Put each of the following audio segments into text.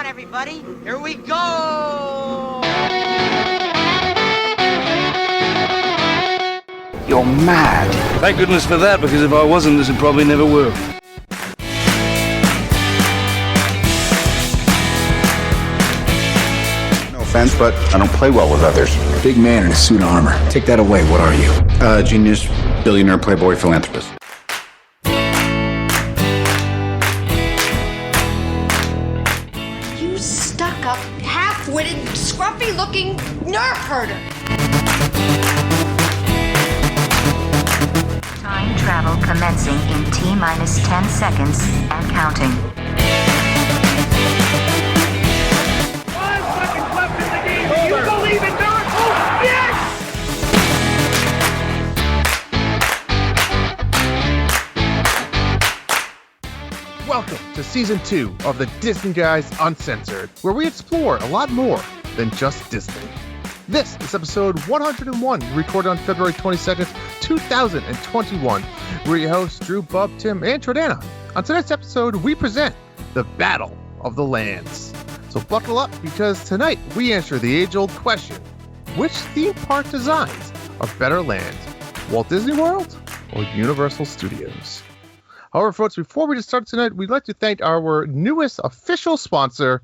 on, everybody. Here we go! You're mad. Thank goodness for that, because if I wasn't, this would probably never work. No offense, but I don't play well with others. Big man in a suit of armor. Take that away. What are you? Genius, billionaire, playboy, philanthropist. You stuck-up, half-witted, scruffy-looking nerf herder. Time travel commencing in T-minus 10 seconds and counting. 5 seconds left in the game. Do you believe in miracles? Yes! Welcome to Season 2 of the Disney Guys Uncensored, where we explore a lot more than just Disney. This is episode 101, recorded on February 22nd, 2021. We're your hosts, Drew, Bub, Tim, and Jordana. On tonight's episode, we present the Battle of the Lands. So buckle up, because tonight we answer the age-old question: which theme park designs are better lands, Walt Disney World or Universal Studios? However, folks, before we get started tonight, we'd like to thank our newest official sponsor,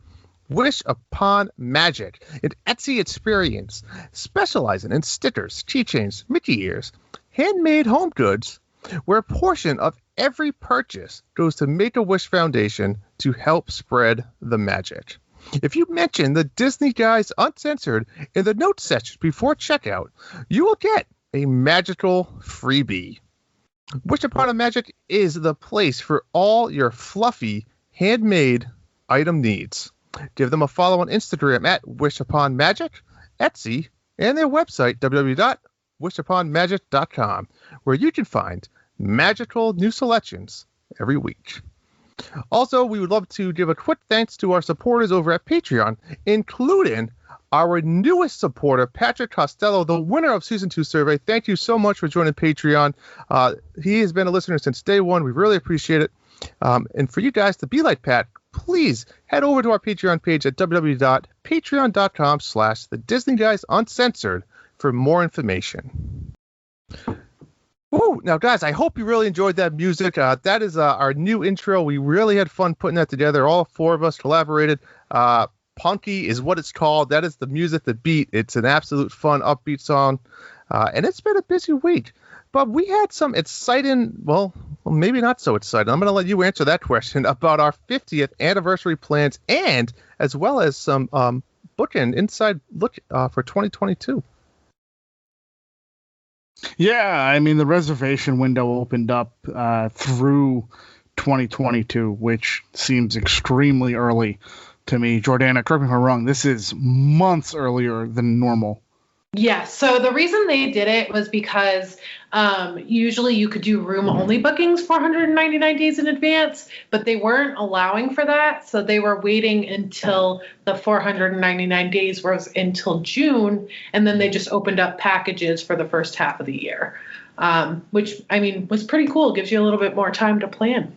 Wish Upon Magic, an Etsy experience specializing in stickers, keychains, Mickey ears, handmade home goods, where a portion of every purchase goes to Make-A-Wish Foundation to help spread the magic. If you mention the Disney Guys Uncensored in the notes section before checkout, you will get a magical freebie. Wish Upon a Magic is the place for all your fluffy, handmade item needs. Give them a follow on Instagram at wishuponmagic, Etsy, and their website, www.wishuponmagic.com, where you can find magical new selections every week. Also, we would love to give a quick thanks to our supporters over at Patreon, including our newest supporter, Patrick Costello, the winner of Season 2 survey. Thank you so much for joining Patreon. He has been a listener since day one. We really appreciate it. And for you guys to be like Pat, please head over to our Patreon page at www.patreon.com/the Disney Guys Uncensored for more information. Woo! Now, guys, I hope you really enjoyed that music. That is our new intro. We really had fun putting that together. All four of us collaborated. Punky is what it's called. That is the music, the beat. It's an absolute fun, upbeat song. And it's been a busy week. But we had some exciting, well, maybe not so exciting. I'm going to let you answer that question about our 50th anniversary plans, and as well as some booking inside look for 2022. Yeah, I mean, the reservation window opened up through 2022, which seems extremely early to me. Jordana, correct me if I'm wrong, this is months earlier than normal. Yeah, so the reason they did it was because usually you could do room-only bookings 499 days in advance, but they weren't allowing for that, so they were waiting until the 499 days was until June, and then they just opened up packages for the first half of the year, which, I mean, was pretty cool. Gives you a little bit more time to plan.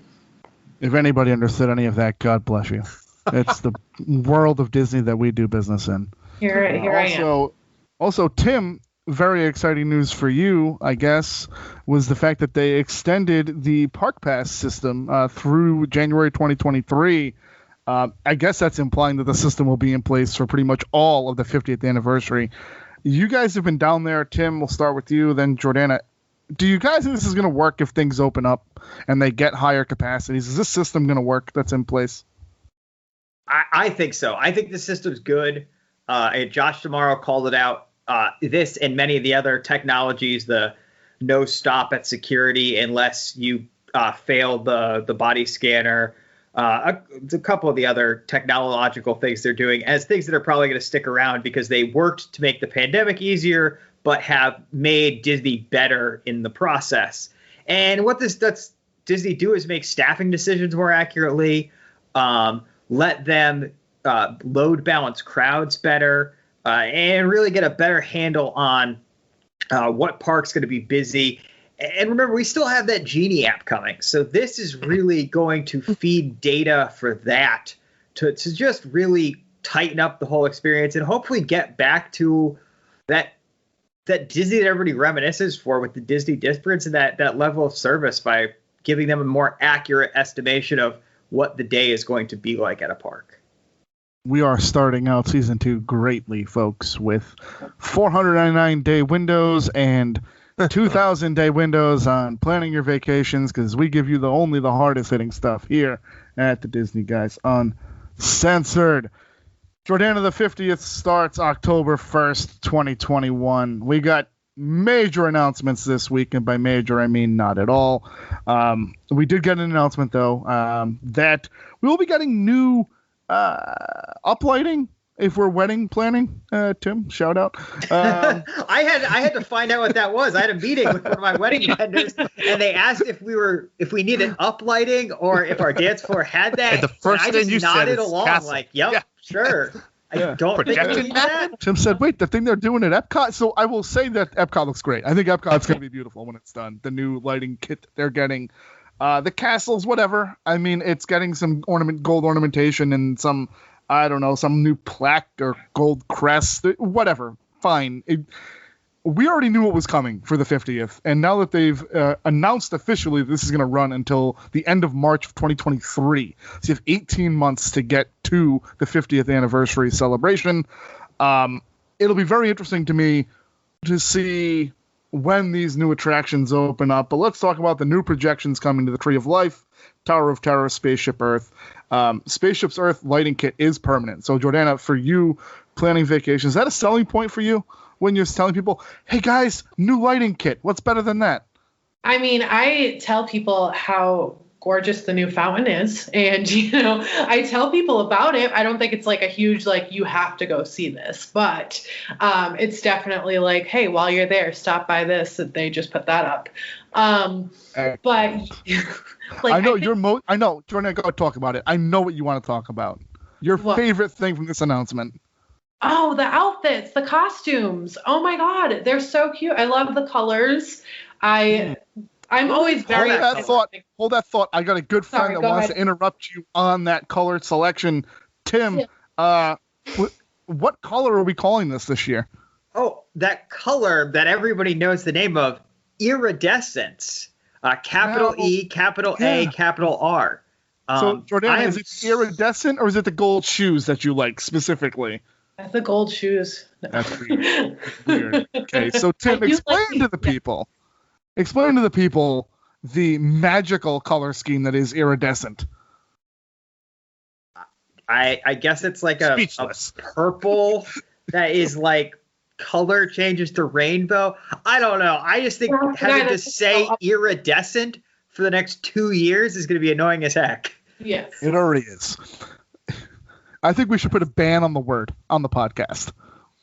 If anybody understood any of that, God bless you. It's the world of Disney that we do business in. Here I am. Also, Tim, very exciting news for you, I guess, was the fact that they extended the Park Pass system through January 2023. I guess that's implying that the system will be in place for pretty much all of the 50th anniversary. You guys have been down there. Tim, we'll start with you, then Jordana. Do you guys think this is going to work if things open up and they get higher capacities? Is this system going to work that's in place? I think so. I think the system's good. Josh tomorrow called it out. This and many of the other technologies, the no stop at security unless you fail the body scanner, a couple of the other technological things they're doing as things that are probably going to stick around because they worked to make the pandemic easier, but have made Disney better in the process. And what this lets Disney do is make staffing decisions more accurately, let them load balance crowds better, and really get a better handle on what park's going to be busy. And remember, we still have that Genie app coming. So this is really going to feed data for that to just really tighten up the whole experience and hopefully get back to that Disney that everybody reminisces for with the Disney difference and that level of service by giving them a more accurate estimation of what the day is going to be like at a park. We are starting out season 2 greatly, folks, with 499-day windows and 2,000-day windows on planning your vacations, because we give you only the hardest hitting stuff here at the Disney Guys Uncensored. Jordana, the 50th starts October 1st, 2021. We got major announcements this week, and by major, I mean not at all. We did get an announcement, though, that we will be getting new uplighting if we're wedding planning. Tim, shout out. I had to find out what that was. I had a meeting with one of my wedding vendors, and they asked if we needed uplighting or if our dance floor had that. And the first and I thing just you nodded said is along, castle. like, yep, Yeah. sure. I don't think we need that. Tim said, wait, the thing they're doing at Epcot? So I will say that Epcot looks great. I think Epcot's going to be beautiful when it's done. The new lighting kit that they're getting. The castles, whatever. I mean, it's getting some gold ornamentation and some, I don't know, some new plaque or gold crest, whatever. Fine. We already knew what was coming for the 50th. And now that they've announced officially this is going to run until the end of March of 2023. So you have 18 months to get to the 50th anniversary celebration. It'll be very interesting to me to see when these new attractions open up. But let's talk about the new projections coming to the Tree of Life, Tower of Terror, Spaceship Earth. Spaceship's Earth lighting kit is permanent. So Jordana, for you planning vacations, is that a selling point for you when you're telling people, hey guys, new lighting kit? What's better than that? I mean, I tell people how gorgeous the new fountain is, and I tell people about it. I don't think it's like a huge you have to go see this, but it's definitely like, hey, while you're there, stop by this. They just put that up. But I know I know, Jordan, go talk about it. I know what you want to talk about. Your favorite thing from this announcement. Oh, the outfits, the costumes. Oh my God, they're so cute. I love the colors. I'm always very Hold that thought. I got a good friend that wants to interrupt you on that color selection. Tim, what color are we calling this year? Oh, that color that everybody knows the name of, iridescence. Capital E, capital A, capital R. So, Jordan, is it iridescent or is it the gold shoes that you like specifically? That's the gold shoes. No. That's weird. Okay, so Tim, explain to the people the magical color scheme that is iridescent. I guess it's like a purple that is like color changes to rainbow. I don't know. I just think having to say iridescent for the next 2 years is going to be annoying as heck. Yes. It already is. I think we should put a ban on the word on the podcast.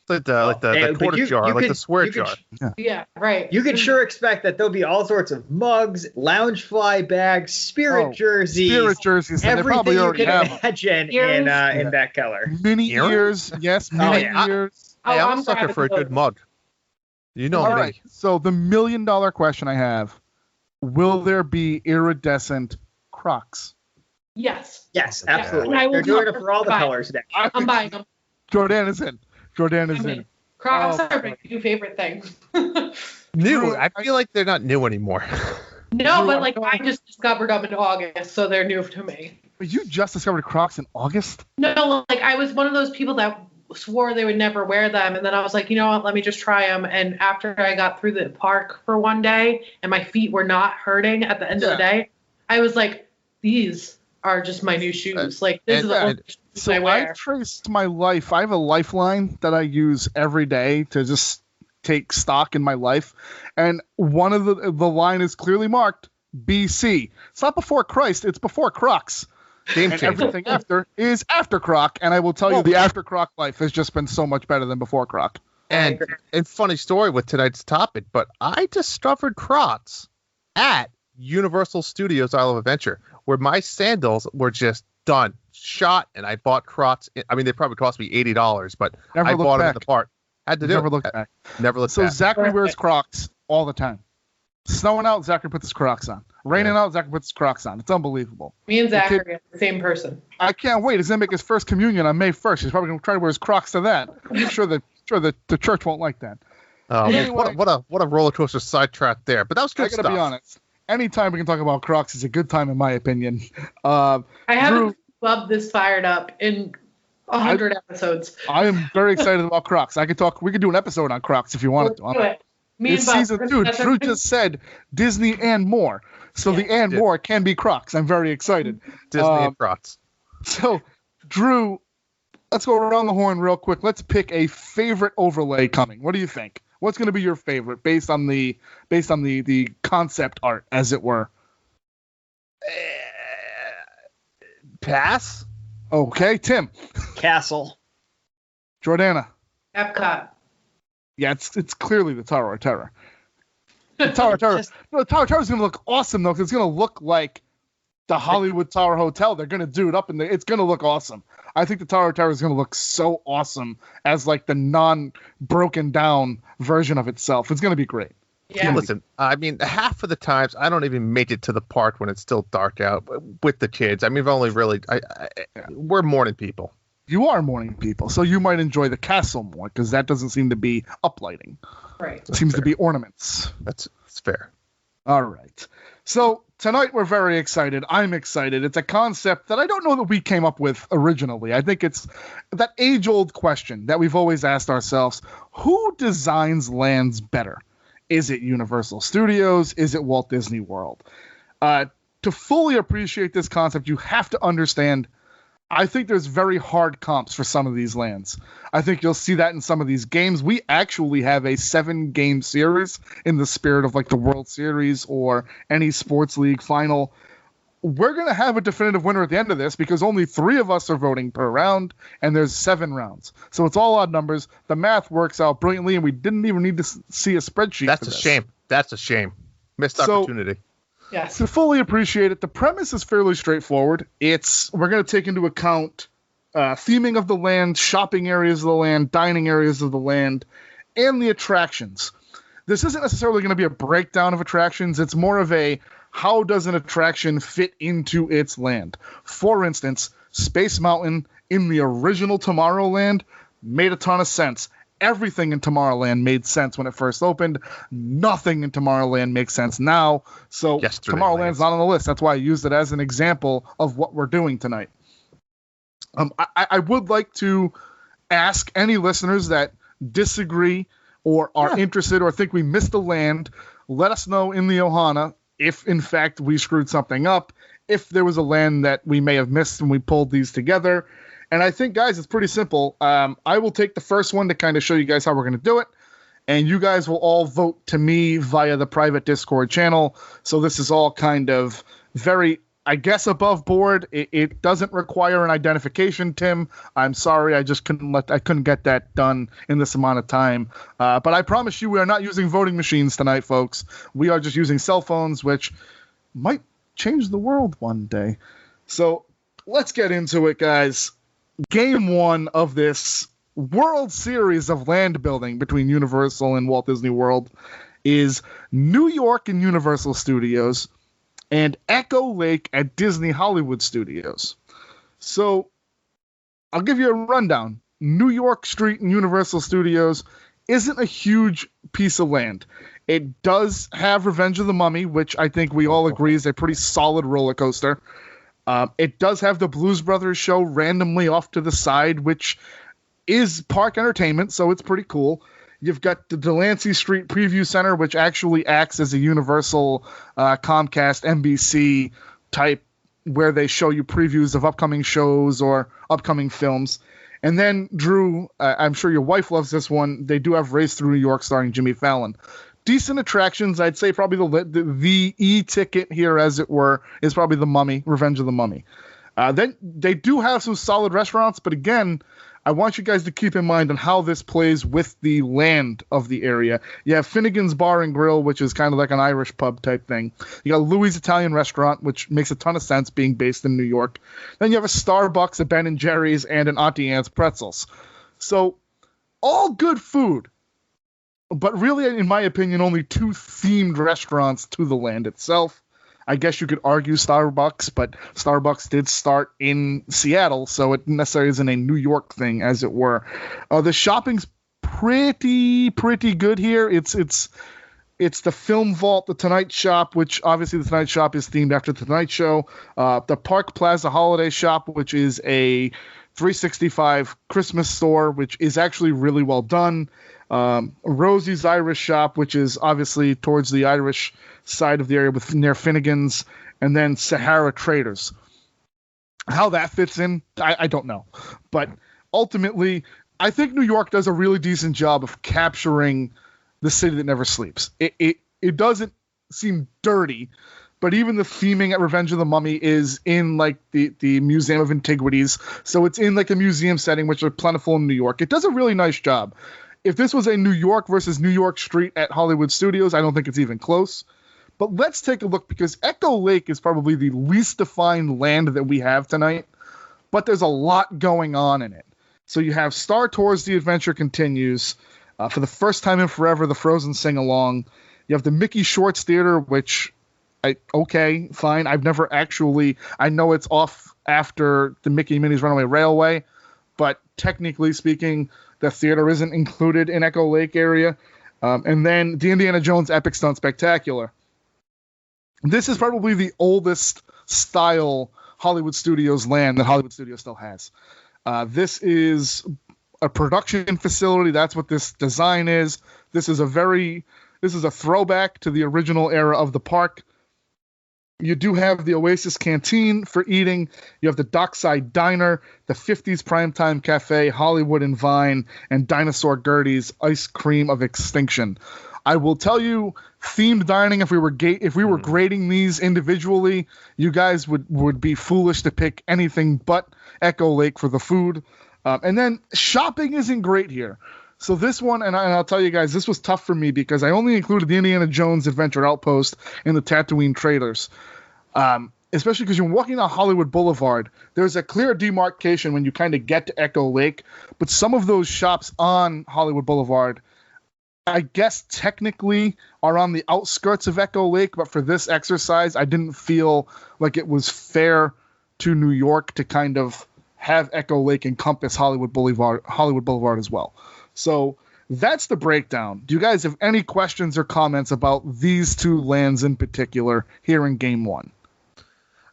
Like the quarter jar, like the swear jar. Yeah, right. You can sure expect that there'll be all sorts of mugs, Loungefly bags, spirit jerseys, everything you can imagine in that color. Mini ears, yes, mini ears. Hey, I'm a sucker for a good mug. You know me. Right. So the $1 million question I have: will there be iridescent Crocs? Yes. Yes, absolutely. They're doing it for all the colors now. I'm buying them. Jordan is in. Crocs are my new favorite thing. New? I feel like they're not new anymore. No, but I just discovered them in August, so they're new to me. But you just discovered Crocs in August? No, I was one of those people that swore they would never wear them, and then I was like, you know what, let me just try them. And after I got through the park for one day and my feet were not hurting at the end of the day, I was like, these are just my new shoes. This is the only shoes I wear. I traced my life. I have a lifeline that I use every day to just take stock in my life, and one of the line is clearly marked BC. It's not before Christ, it's before Crocs. And everything after is after Croc, and I will tell you the after Croc life has just been so much better than before Croc. And funny story with tonight's topic, but I discovered Crocs at Universal Studios Isle of Adventure, where my sandals were just done, shot, and I bought Crocs. I mean, they probably cost me $80, but I bought them in the park. Had to do Never looked back. Never looked back. So Zachary wears Crocs all the time. Snowing out, Zachary puts his Crocs on. Raining out, Zachary puts his Crocs on. It's unbelievable. Me and Zachary are the same person. I can't wait. He's going to make his first communion on May 1st. He's probably going to try to wear his Crocs to that. I'm sure the church won't like that. Oh, Anyway, what a roller coaster sidetrack there. But that was good I got to stuff. be honest. Anytime we can talk about Crocs is a good time, in my opinion. I haven't Drew, loved this fired up in 100 episodes. I am very excited about Crocs. We could do an episode on Crocs if you wanted to. Let's do it. Me It's and Bob, season 2. Drew just said Disney and more. So the and more can be Crocs. I'm very excited. Disney and Crocs. So, Drew, let's go around the horn real quick. Let's pick a favorite overlay coming. What do you think? What's going to be your favorite based on the concept art, as it were? Pass. Okay, Tim. Castle. Jordana. Epcot. Yeah, it's clearly the Tower of Terror. The Tower of Terror. The Tower of Terror is going to look awesome though, because it's going to look like the Hollywood Tower Hotel. They're going to do it up in there. It's going to look awesome. I think the Tower of Terror is going to look so awesome as like the non-broken down version of itself. It's going to be great. Yeah. Listen, I mean, half of the times I don't even make it to the park when it's still dark out with the kids. I mean, we've only really, we're morning people. You are morning people, so you might enjoy the castle more because that doesn't seem to be uplighting. Right. It seems to be ornaments. That's fair. All right. So tonight we're very excited. I'm excited. It's a concept that I don't know that we came up with originally. I think it's that age-old question that we've always asked ourselves: who designs lands better? Is it Universal Studios? Is it Walt Disney World? To fully appreciate this concept, you have to understand. I think there's very hard comps for some of these lands. I think you'll see that in some of these games. We actually have a 7-game series in the spirit of like the World Series or any sports league final. We're going to have a definitive winner at the end of this because only 3 of us are voting per round, and there's 7 rounds. So it's all odd numbers. The math works out brilliantly, and we didn't even need to see a spreadsheet. That's a shame. That's a shame. Missed opportunity. Yes. To fully appreciate it, the premise is fairly straightforward. We're going to take into account theming of the land, shopping areas of the land, dining areas of the land, and the attractions. This isn't necessarily going to be a breakdown of attractions. It's more of a how does an attraction fit into its land. For instance, Space Mountain in the original Tomorrowland made a ton of sense. Everything in Tomorrowland made sense when it first opened. Nothing in Tomorrowland makes sense now. So Tomorrowland's not on the list. That's why I used it as an example of what we're doing tonight. I would like to ask any listeners that disagree or are interested or think we missed a land, let us know in the Ohana if, in fact, we screwed something up, if there was a land that we may have missed when we pulled these together. And I think, guys, it's pretty simple. I will take the first one to kind of show you guys how we're going to do it. And you guys will all vote to me via the private Discord channel. So this is all kind of very, I guess, above board. It doesn't require an identification, Tim. I'm sorry. I just couldn't get that done in this amount of time. But I promise you we are not using voting machines tonight, folks. We are just using cell phones, which might change the world one day. So let's get into it, guys. Game 1 of this World Series of land building between Universal and Walt Disney World is New York and Universal Studios and Echo Lake at Disney Hollywood Studios. So I'll give you a rundown. New York Street and Universal Studios isn't a huge piece of land. It does have Revenge of the Mummy, which I think we all agree is a pretty solid roller coaster. It does have the Blues Brothers show randomly off to the side, which is park entertainment, so it's pretty cool. You've got the Delancey Street Preview Center, which actually acts as a Universal Comcast NBC type where they show you previews of upcoming shows or upcoming films. And then, Drew, I'm sure your wife loves this one. They do have Race Through New York starring Jimmy Fallon. Decent attractions. I'd say probably the e-ticket here, as it were, is probably the Mummy, Revenge of the Mummy. Then they do have some solid restaurants, but again, I want you guys to keep in mind on how this plays with the land of the area. You have Finnegan's Bar and Grill, which is kind of like an Irish pub type thing. You got Louis' Italian Restaurant, which makes a ton of sense being based in New York. Then you have a Starbucks, a Ben & Jerry's, and an Auntie Anne's Pretzels. So all good food. but really, in my opinion, only 2 themed restaurants to the land itself. I guess you could argue Starbucks, but Starbucks did start in Seattle, so it necessarily isn't a New York thing, as it were. The shopping's pretty good here. It's the Film Vault, the Tonight Shop, which obviously the Tonight Shop is themed after the Tonight Show. The Park Plaza Holiday Shop, which is a 365 Christmas store, which is actually really well done. Rosie's Irish Shop, which is obviously towards the Irish side of the area near Finnegan's, and then Sahara Traders. How that fits in, I don't know. But ultimately, I think New York does a really decent job of capturing the city that never sleeps. It doesn't seem dirty, but even the theming at Revenge of the Mummy is in like the Museum of Antiquities, so it's in like a museum setting, which are plentiful in New York. It does a really nice job. If this was a New York versus New York Street at Hollywood Studios, I don't think it's even close. But let's take a look, because Echo Lake is probably the least defined land that we have tonight, but there's a lot going on in it. So you have Star Tours, The Adventure Continues. For the first time in forever, the Frozen Sing-Along. You have the Mickey Shorts Theater, which, okay, fine. I've never actually, I know it's off after the Mickey and Minnie's Runaway Railway, but technically speaking, the theater isn't included in Echo Lake area. And then the Indiana Jones Epic Stunt Spectacular. This is probably the oldest style Hollywood Studios land that Hollywood Studios still has. This is a production facility. That's what this design is. This is a throwback to the original era of the park. You do have the Oasis Canteen for eating. You have the Dockside Diner, the 50s Primetime Cafe, Hollywood and Vine, and Dinosaur Gertie's Ice Cream of Extinction. I will tell you, themed dining, if we were grading these individually, you guys would be foolish to pick anything but Echo Lake for the food. And then shopping isn't great here. So this one, and I'll tell you guys, this was tough for me because I only included the Indiana Jones Adventure Outpost and the Tatooine Traders. Especially because you're walking on Hollywood Boulevard, there's a clear demarcation when you kind of get to Echo Lake. But some of those shops on Hollywood Boulevard, I guess technically are on the outskirts of Echo Lake, but for this exercise, I didn't feel like it was fair to New York to kind of have Echo Lake encompass Hollywood Boulevard as well. So that's the breakdown. Do you guys have any questions or comments about these 2 lands in particular here in Game 1?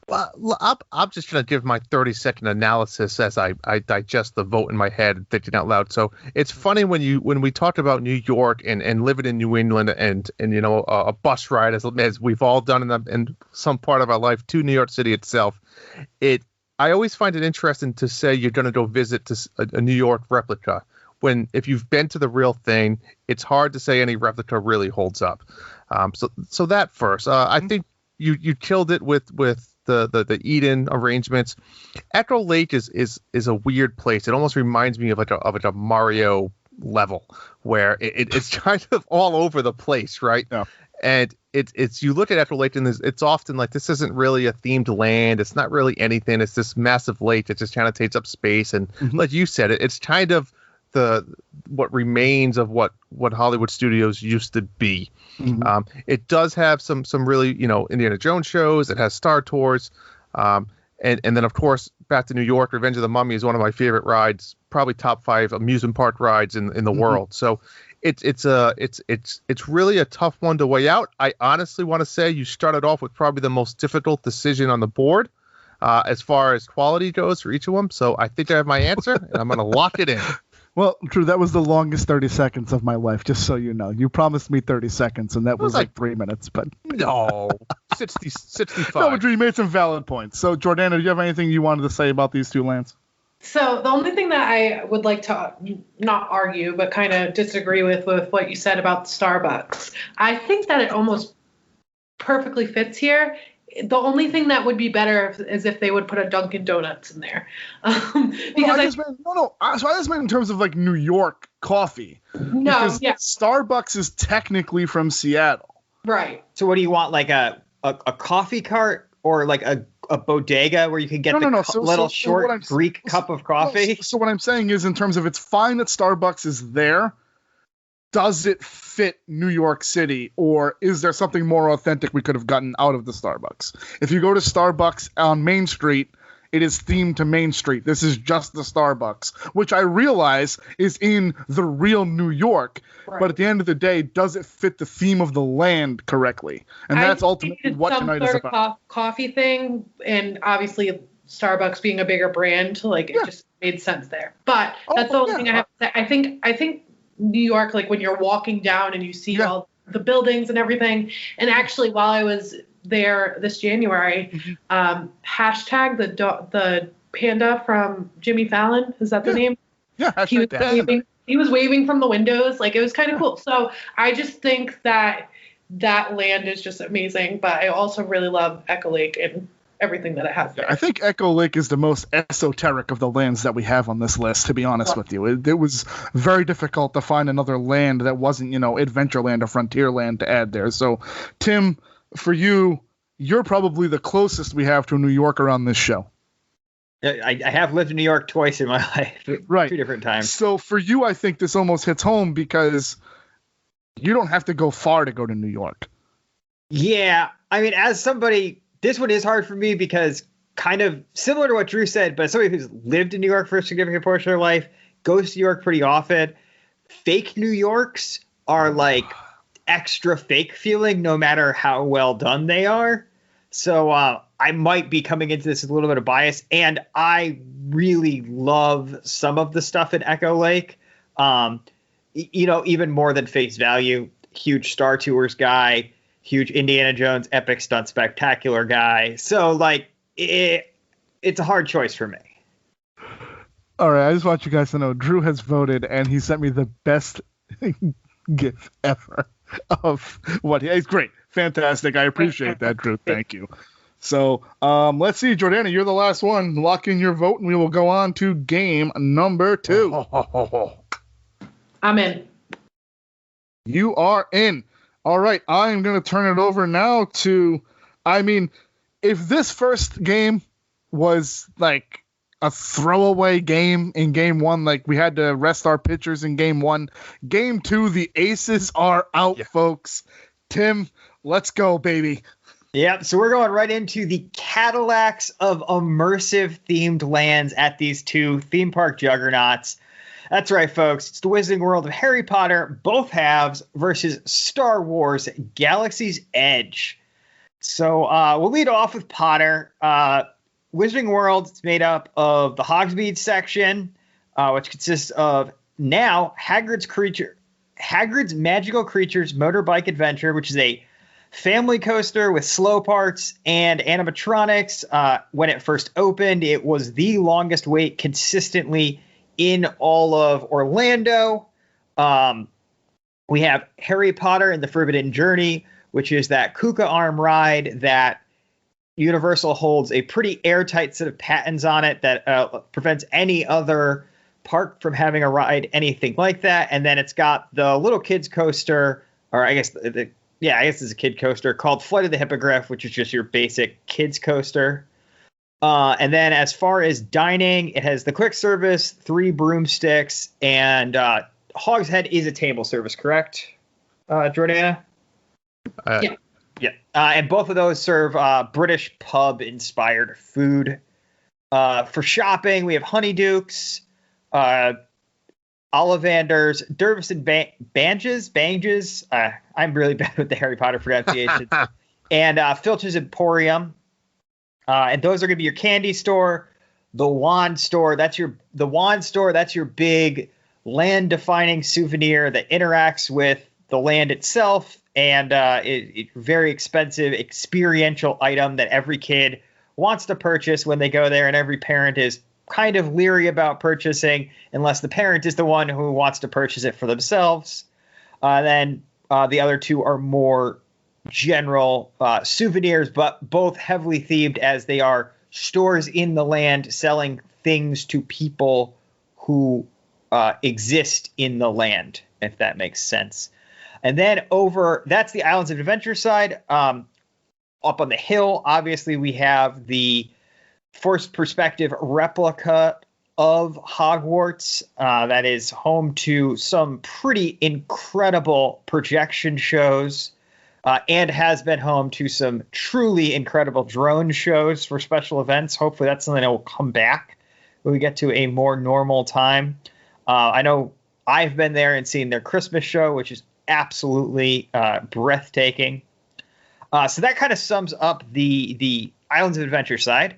Well, I'm just going to give my 30-second analysis as I digest the vote in my head, thinking out loud. So it's funny when we talked about New York and living in New England and you know a bus ride as we've all done in some part of our life to New York City itself. I always find it interesting to say you're going to go visit a New York replica when if you've been to the real thing, it's hard to say any replica really holds up. So that first, I think you killed it with the Eden arrangements. Echo Lake is a weird place. It almost reminds me of like a Mario level where it's kind of all over the place, right? Yeah. And it's you look at Echo Lake and it's often like this isn't really a themed land. It's not really anything. It's this massive lake that just kind of takes up space. And like you said, it's kind of what remains of what Hollywood Studios used to be. It does have some really, Indiana Jones shows. It has Star Tours. And then, of course, back to New York, Revenge of the Mummy is one of my favorite rides, probably top 5 amusement park rides in the world. So it's really a tough one to weigh out. I honestly want to say you started off with probably the most difficult decision on the board as far as quality goes for each of them. So I think I have my answer, and I'm going to lock it in. Well, Drew, that was the longest 30 seconds of my life, just so you know. You promised me 30 seconds, and that was like 3 minutes. But no, 65. No, but Drew, you made some valid points. So, Jordana, do you have anything you wanted to say about these 2 lands? So the only thing that I would like to not argue, but kind of disagree with what you said about Starbucks, I think that it almost perfectly fits here. The only thing that would be better is if they would put a Dunkin' Donuts in there. Because So I just meant in terms of like New York coffee. No, because Starbucks is technically from Seattle. Right. So what do you want, like a coffee cart or like a bodega where you can get short Greek cup of coffee? So what I'm saying is, in terms of, it's fine that Starbucks is there, does it fit New York City, or is there something more authentic we could have gotten out of the Starbucks? If you go to Starbucks on Main Street, it is themed to Main Street. This is just the Starbucks, which I realize is in the real New York. Right. But at the end of the day, does it fit the theme of the land correctly? And that's ultimately what tonight is about. Coffee thing, and obviously Starbucks being a bigger brand, it just made sense there. But that's the only thing I have to say. I think New York, when you're walking down and you see all the buildings and everything, and actually while I was there this January, hashtag the panda from Jimmy Fallon, is that the name? Yeah, hashtag he was waving from the windows. It was kind of cool. So I just think that land is just amazing, but I also really love Echo Lake and everything that it has there. I think Echo Lake is the most esoteric of the lands that we have on this list, to be honest with you. It was very difficult to find another land that wasn't, Adventureland or Frontierland to add there. So, Tim, for you, you're probably the closest we have to New Yorker on this show. I have lived in New York twice in my life. Right. 2 different times. So for you, I think this almost hits home because you don't have to go far to go to New York. Yeah. I mean, as somebody, this one is hard for me because kind of similar to what Drew said, but somebody who's lived in New York for a significant portion of their life, goes to New York pretty often. Fake New Yorks are extra fake feeling no matter how well done they are. So I might be coming into this with a little bit of bias, and I really love some of the stuff in Echo Lake. Even more than face value. Huge Star Tours guy, huge Indiana Jones epic stunt spectacular guy. So it's a hard choice for me. All right, I just want you guys to know Drew has voted, and he sent me the best GIF ever of what he's great. Fantastic. I appreciate that, Drew. Thank you. So let's see, Jordana, you're the last one. Lock in your vote, and we will go on to game number 2. I'm in. You are in. All right, I am going to turn it over now to, if this first game was a throwaway game in game 1, we had to rest our pitchers in game 1, game 2, the aces are out, folks. Tim, let's go, baby. Yep, so we're going right into the Cadillacs of immersive themed lands at these 2 theme park juggernauts. That's right, folks. It's the Wizarding World of Harry Potter, both halves, versus Star Wars Galaxy's Edge. So we'll lead off with Potter. Wizarding World is made up of the Hogsmeade section, which consists of now Hagrid's Magical Creatures Motorbike Adventure, which is a family coaster with slow parts and animatronics. When it first opened, it was the longest wait consistently in all of Orlando. We have Harry Potter and the Forbidden Journey, which is that Kuka arm ride that Universal holds a pretty airtight set of patents on it that prevents any other park from having a ride anything like that. And then it's got the little kids coaster, or I guess it's a kid coaster called Flight of the Hippogriff, which is just your basic kids coaster. And then as far as dining, it has the quick service, 3 broomsticks, and Hogshead is a table service, correct, Jordana? Yeah. Yeah. And both of those serve British pub-inspired food. For shopping, we have Honeydukes, Ollivanders, Dervis and Banges. I'm really bad with the Harry Potter pronunciation. And Filch's Emporium. And those are going to be your candy store, the wand store. That's your big land-defining souvenir that interacts with the land itself, and it's very expensive experiential item that every kid wants to purchase when they go there, and every parent is kind of leery about purchasing unless the parent is the one who wants to purchase it for themselves. Then the other 2 are more general souvenirs, but both heavily themed as they are stores in the land selling things to people who exist in the land, if that makes sense. And then that's the Islands of Adventure side. Up on the hill, obviously, we have the first perspective replica of Hogwarts. That is home to some pretty incredible projection shows and has been home to some truly incredible drone shows for special events. Hopefully that's something that will come back when we get to a more normal time. I know I've been there and seen their Christmas show, which is absolutely breathtaking. So that kind of sums up the Islands of Adventure side.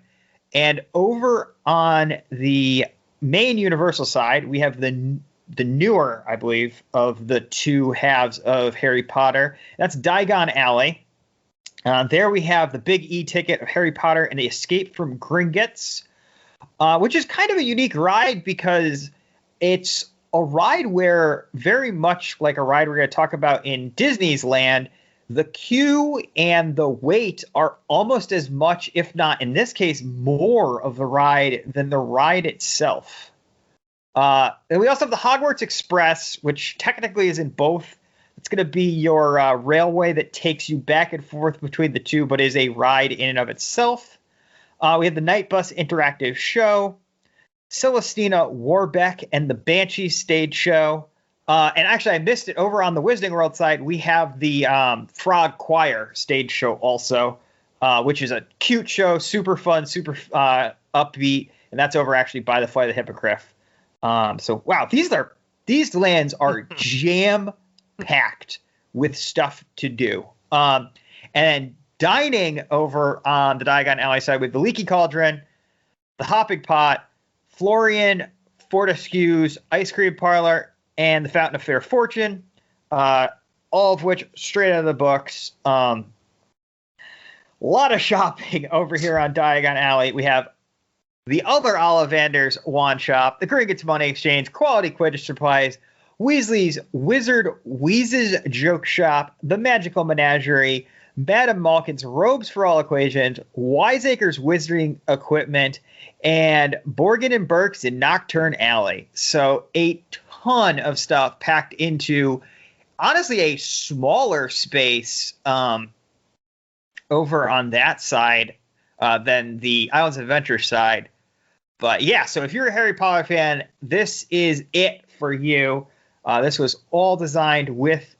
And over on the main Universal side, we have the newer, I believe, of the two halves of Harry Potter. That's Diagon Alley. There we have the big E-ticket of Harry Potter and the Escape from Gringotts, which is kind of a unique ride because it's a ride where, very much like a ride we're going to talk about in Disney's Land, the queue and the wait are almost as much, if not in this case, more of the ride than the ride itself. And we also have the Hogwarts Express, which technically is in both. It's going to be your railway that takes you back and forth between the two, but is a ride in and of itself. We have the Night Bus Interactive Show, Celestina Warbeck and the Banshee Stage Show. And actually, I missed it. Over on the Wizarding World side, we have the Frog Choir stage show also, which is a cute show, super fun, super upbeat, and that's over actually by the Flight of the Hippogriff. So, wow, these lands are jam-packed with stuff to do. And dining over on the Diagon Alley side with the Leaky Cauldron, the Hopping Pot, Florian Fortescue's Ice Cream Parlor, and the Fountain of Fair Fortune, all of which straight out of the books. A lot of shopping over here on Diagon Alley. We have the other Ollivander's Wand Shop, the Gringotts Money Exchange, Quality Quidditch Supplies, Weasley's Wizard Wheezes Joke Shop, the Magical Menagerie, Madame Malkin's Robes for All Equations, Wiseacre's Wizarding Equipment, and Borgin and Burke's in Nocturne Alley. So a ton of stuff packed into, honestly, a smaller space over on that side than the Islands of Adventure side. But yeah, so if you're a Harry Potter fan, this is it for you. This was all designed with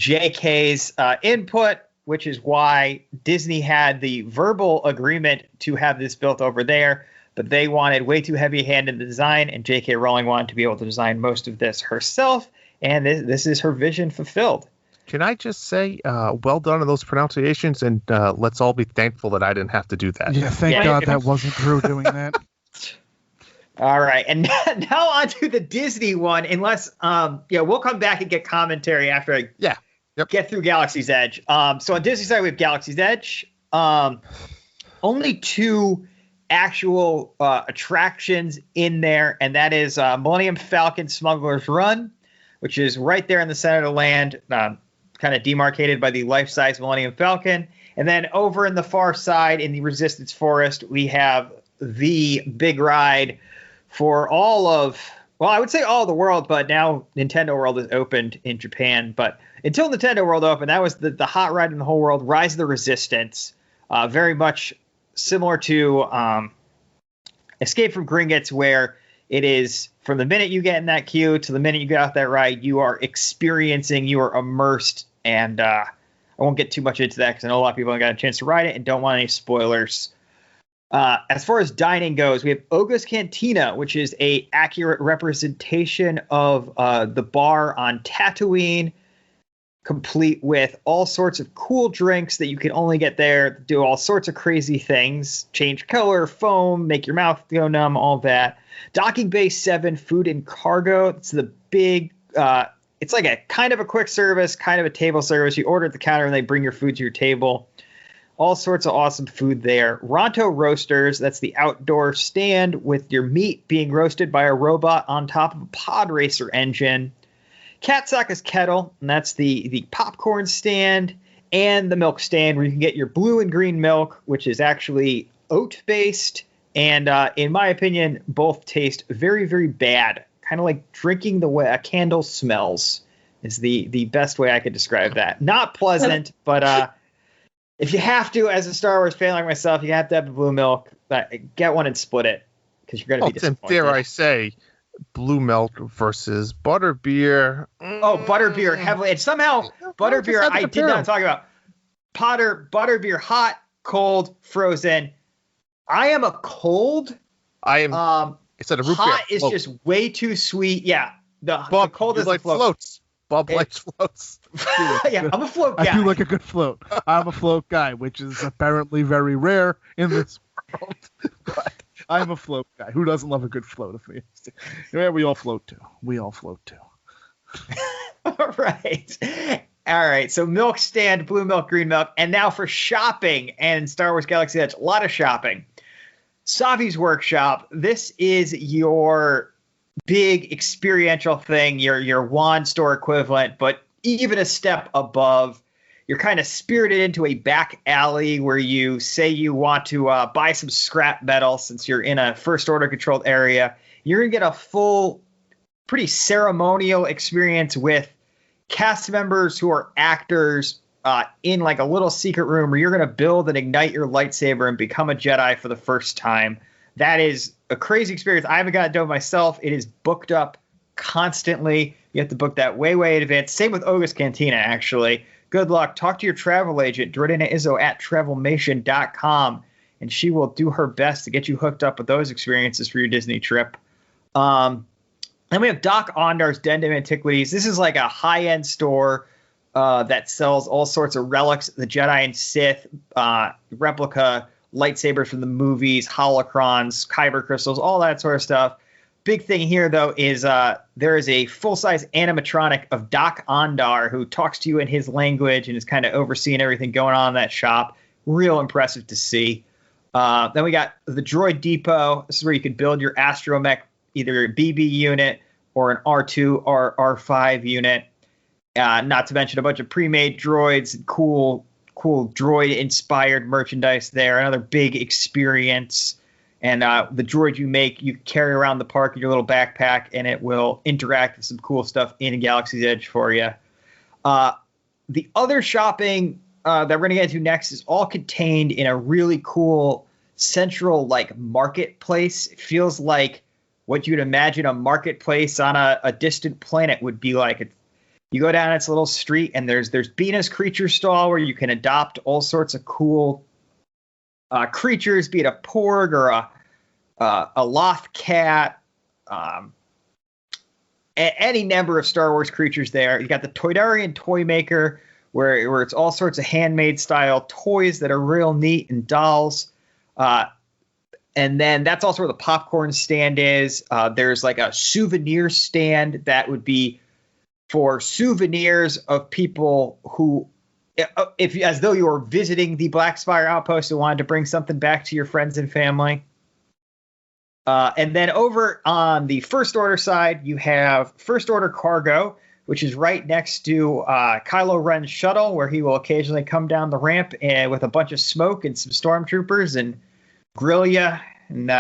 JK's input, which is why Disney had the verbal agreement to have this built over there, but they wanted way too heavy a hand in the design, and J.K. Rowling wanted to be able to design most of this herself, and this is her vision fulfilled. Can I just say, well done on those pronunciations, and let's all be thankful that I didn't have to do that. Yeah, thank God that wasn't Drew doing that. All right, and now on to the Disney one, unless, we'll come back and get commentary after I get through Galaxy's Edge. So on Disney side, we have Galaxy's Edge. Only two actual attractions in there, and that is Millennium Falcon Smuggler's Run, which is right there in the center of the land, kind of demarcated by the life-size Millennium Falcon. And then over in the far side in the Resistance Forest, we have the big ride for all of, well, I would say all of the world, but now Nintendo World is opened in Japan. But until Nintendo World opened, that was the hot ride in the whole world, Rise of the Resistance. Very much similar to Escape from Gringotts, where it is from the minute you get in that queue to the minute you get off that ride, you are experiencing, you are immersed. And I won't get too much into that because I know a lot of people haven't got a chance to ride it and don't want any spoilers. As far as dining goes, we have Oga's Cantina, which is a accurate representation of the bar on Tatooine, complete with all sorts of cool drinks that you can only get there, do all sorts of crazy things, change color, foam, make your mouth go numb, all that. Docking Bay 7 Food and Cargo. It's the big, it's like a kind of a quick service, kind of a table service. You order at the counter and they bring your food to your table. All sorts of awesome food there. Ronto Roasters, that's the outdoor stand with your meat being roasted by a robot on top of a pod racer engine. Katsaka's Kettle, and that's the popcorn stand and the milk stand where you can get your blue and green milk, which is actually oat-based. And in my opinion, both taste very, very bad. Kind of like drinking the way a candle smells is the best way I could describe that. Not pleasant, but if you have to, as a Star Wars fan like myself, you have to have the blue milk. Get one and split it. because you're going to be Tim, disappointed. dare I say, blue milk versus butterbeer. Oh, butterbeer heavily. And somehow, butterbeer, just had to I did compare not 'em. talk about. Butterbeer, hot, cold, frozen. I am a cold. I am. Instead of root Hot beer, is float. just way too sweet. Yeah. The Bob, cold you is like the float. floats. Bob likes floats. Yeah, I'm a float guy. I do like a good float. I'm a float guy, which is apparently very rare in this world. But I'm a float guy. Who doesn't love a good float? Yeah, we all float too. We all float too. All right. So milk stand, blue milk, green milk. And now for shopping and Star Wars Galaxy Edge. A lot of shopping. Savi's Workshop. This is your big experiential thing, your wand store equivalent, but even a step above. You're kind of spirited into a back alley where you say you want to buy some scrap metal since you're in a First Order controlled area. You're going to get a full, pretty ceremonial experience with cast members who are actors in like a little secret room where you're going to build and ignite your lightsaber and become a Jedi for the first time. That is a crazy experience. I haven't got it done myself. It is booked up constantly. You have to book that way in advance. Same with Oga's Cantina, actually. Good luck. Talk to your travel agent, Jordana Izzo at travelmation.com, and she will do her best to get you hooked up with those experiences for your Disney trip. Then we have Doc Ondar's Den of Antiquities. This is like a high-end store that sells all sorts of relics, the Jedi and Sith, replica lightsabers from the movies, holocrons, kyber crystals, all that sort of stuff. Big thing here, though, is there is a full-size animatronic of Doc Ondar who talks to you in his language and is kind of overseeing everything going on in that shop. Real impressive to see. Then we got the Droid Depot. This is where you can build your astromech, either a BB unit or an R2 or R5 unit. Not to mention a bunch of pre-made droids, cool droid-inspired merchandise there. Another big experience. And the droid you make, you carry around the park in your little backpack, and it will interact with some cool stuff in Galaxy's Edge for you. The other shopping that we're going to get into next is all contained in a really cool central like marketplace. It feels like what you'd imagine a marketplace on a distant planet would be like. You go down its little street, and there's Bina's creature stall where you can adopt all sorts of cool creatures, be it a porg or a loth cat, any number of Star Wars creatures there. You got the Toydarian Toy Maker, where it's all sorts of handmade style toys that are real neat, and dolls. And then that's also where the popcorn stand is. There's like a souvenir stand that would be for souvenirs of people who, if as though you were visiting the Black Spire Outpost and wanted to bring something back to your friends and family. And then over on the First Order side, you have First Order Cargo, which is right next to Kylo Ren's shuttle, where he will occasionally come down the ramp with a bunch of smoke and some stormtroopers and grill you and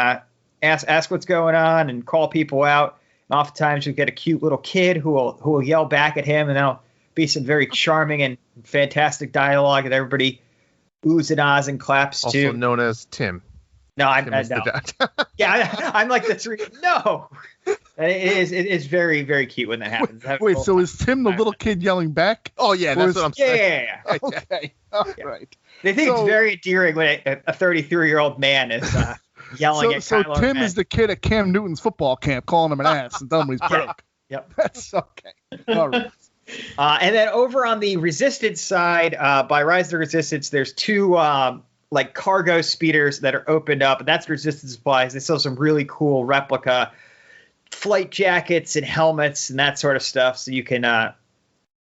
ask what's going on and call people out. And oftentimes you'll get a cute little kid who will yell back at him, and there'll be some very charming and fantastic dialogue that everybody oohs and ahs and claps to. Also known as Tim. No, I'm Tim is no. the dad. Yeah, I'm like the three. No, it is very, very cute when that happens. Wait, so is Tim the little kid yelling back? Oh yeah, that's what I'm saying. Yeah. Okay, all right. They think it's very endearing when a 33-year-old man is yelling at Kylo Tim Ren. is the kid at Cam Newton's football camp calling him an ass and telling him he's broke. Yep. That's okay. All right. And then over on the Resistance side, by Rise of the Resistance, there's two like cargo speeders that are opened up, and that's Resistance supplies. They sell some really cool replica flight jackets and helmets and that sort of stuff, so you can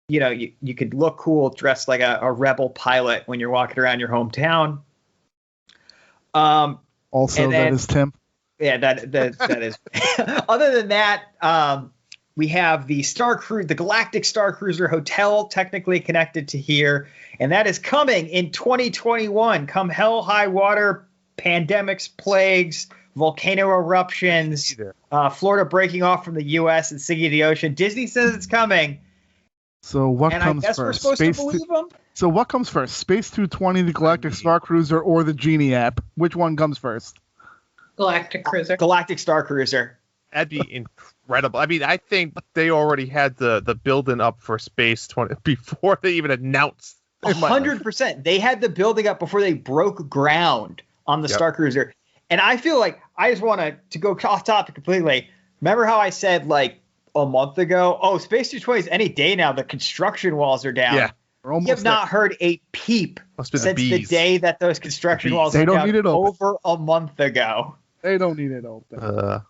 you could look cool dressed like a rebel pilot when you're walking around your hometown. Also, that is Tim. Yeah, that is. Other than that, we have the Galactic Star Cruiser Hotel, technically connected to here, and that is coming in 2021. Come hell, high water, pandemics, plagues, volcano eruptions, Florida breaking off from the U.S. and sinking the ocean. Disney says it's coming. So what and comes I guess first? We're supposed to believe them. So what comes first? Space 220, the Galactic Star Cruiser, or the Genie app? Which one comes first? Galactic Cruiser. Galactic Star Cruiser. That'd be incredible. I mean, I think they already had the building up for Space 20 before they even announced. 100%. They had the building up before they broke ground on the Star Cruiser. And I feel like I just want to go off topic completely. Remember how I said like a month ago, oh, Space 220 is any day now. The construction walls are down. Yeah. You have not heard a peep since the day that those construction walls they were don't down need it open. over a month ago. They don't need it open.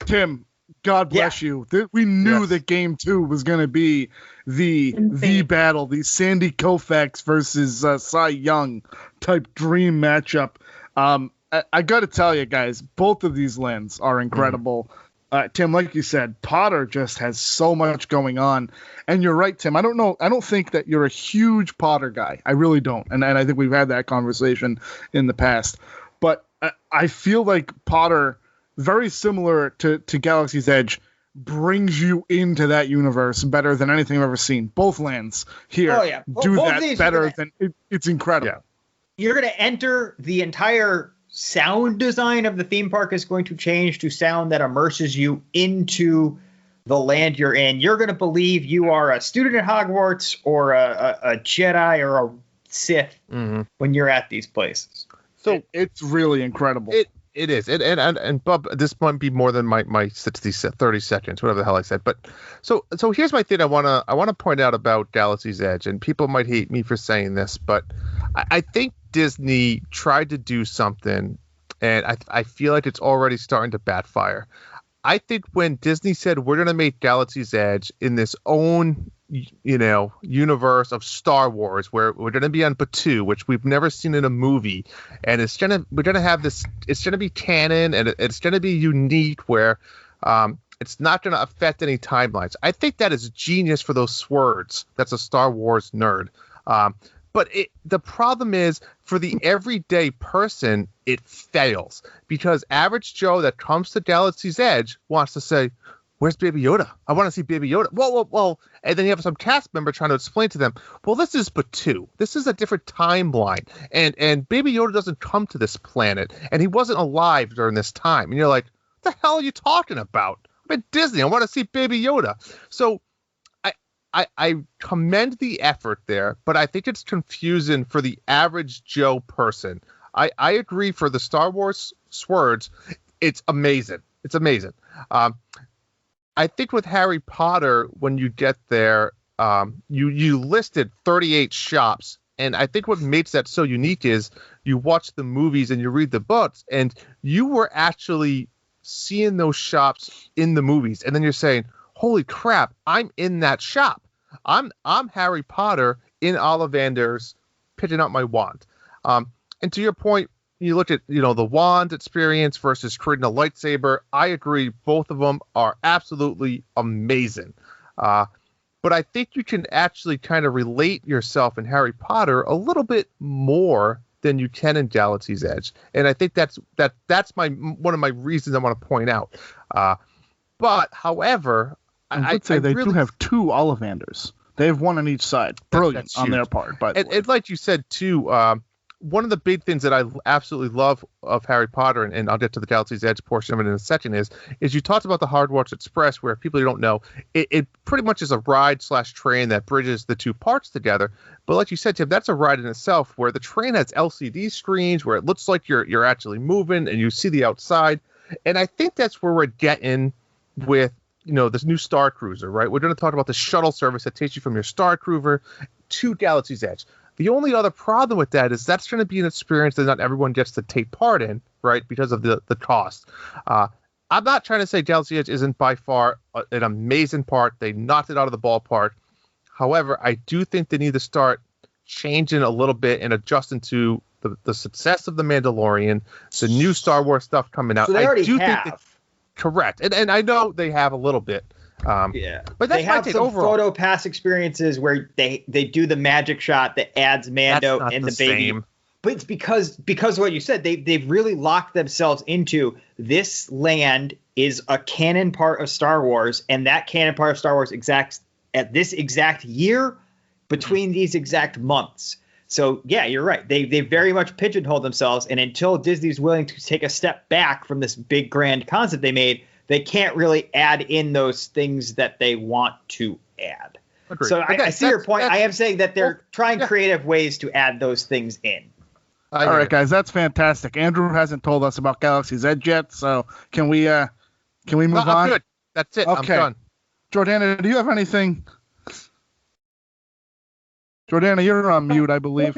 Tim, God bless you. We knew that Game 2 was going to be the battle, the Sandy Koufax versus Cy Young type dream matchup. I got to tell you guys, both of these lands are incredible. Tim, like you said, Potter just has so much going on. And you're right, Tim. I don't think that you're a huge Potter guy. I really don't. And I think we've had that conversation in the past. But I feel like Potter, very similar to Galaxy's Edge, brings you into that universe better than anything I've ever seen. Both lands here do that better than it's incredible. Yeah. You're going to enter the entire sound design of the theme park is going to change to sound that immerses you into the land you're in. You're going to believe you are a student at Hogwarts or a Jedi or a Sith when you're at these places. So it's really incredible. It is. And Bub, this might be more than my 30 seconds, whatever the hell I said. But so here's my thing I want to point out about Galaxy's Edge, and people might hate me for saying this, but I think Disney tried to do something, and I feel like it's already starting to backfire. I think when Disney said we're going to make Galaxy's Edge in this own universe of Star Wars, where we're going to be on Batuu, which we've never seen in a movie, and we're going to have this. It's going to be canon, and it's going to be unique, where it's not going to affect any timelines. I think that is genius for those words. That's a Star Wars nerd. But the problem is, for the everyday person, it fails. Because average Joe that comes to Galaxy's Edge wants to say, where's Baby Yoda? I want to see Baby Yoda. Well. And then you have some cast member trying to explain to them, well, this is Batuu. This is a different timeline. And Baby Yoda doesn't come to this planet. And he wasn't alive during this time. And you're like, what the hell are you talking about? I'm at Disney. I want to see Baby Yoda. So I commend the effort there, but I think it's confusing for the average Joe person. I agree for the Star Wars swords. It's amazing. It's amazing. I think with Harry Potter, when you get there, you listed 38 shops. And I think what makes that so unique is you watch the movies and you read the books, and you were actually seeing those shops in the movies. And then you're saying, holy crap, I'm in that shop. I'm Harry Potter in Ollivander's picking up my wand. And to your point, you look at, the wand experience versus creating a lightsaber. I agree. Both of them are absolutely amazing. But I think you can actually kind of relate yourself in Harry Potter a little bit more than you can in Galaxy's Edge. And I think that's one of my reasons I want to point out. But however, I would say they do have two Ollivanders. They have one on each side. Brilliant on their part. But and like you said too, one of the big things that I absolutely love of Harry Potter, and I'll get to the Galaxy's Edge portion of it in a second, is you talked about the Hogwarts Express, where people who don't know, it pretty much is a ride/train that bridges the two parts together. But like you said, Tim, that's a ride in itself, where the train has LCD screens, where it looks like you're actually moving and you see the outside. And I think that's where we're getting with this new Star Cruiser, right? We're going to talk about the shuttle service that takes you from your Star Cruiser to Galaxy's Edge. The only other problem with that is that's going to be an experience that not everyone gets to take part in, right? Because of the cost. I'm not trying to say Galaxy's Edge isn't by far an amazing part. They knocked it out of the ballpark. However, I do think they need to start changing a little bit and adjusting to the success of The Mandalorian, the new Star Wars stuff coming out. So they already have. Correct. And I know they have a little bit. But that's they have some photo pass experiences where they do the magic shot that adds Mando and the baby. Same. But it's because of what you said. They've really locked themselves into this land is a canon part of Star Wars, and that canon part of Star Wars exacts at this exact year between these exact months. So yeah, you're right. They very much pigeonholed themselves, and until Disney's willing to take a step back from this big grand concept they made, they can't really add in those things that they want to add. Agreed. So I see your point. I am saying that they're trying creative ways to add those things in. All right, guys, that's fantastic. Andrew hasn't told us about Galaxy's Edge yet, so can we move on? I'm good. That's it. Okay. I'm done. Jordana, do you have anything? Jordana, you're on mute, I believe.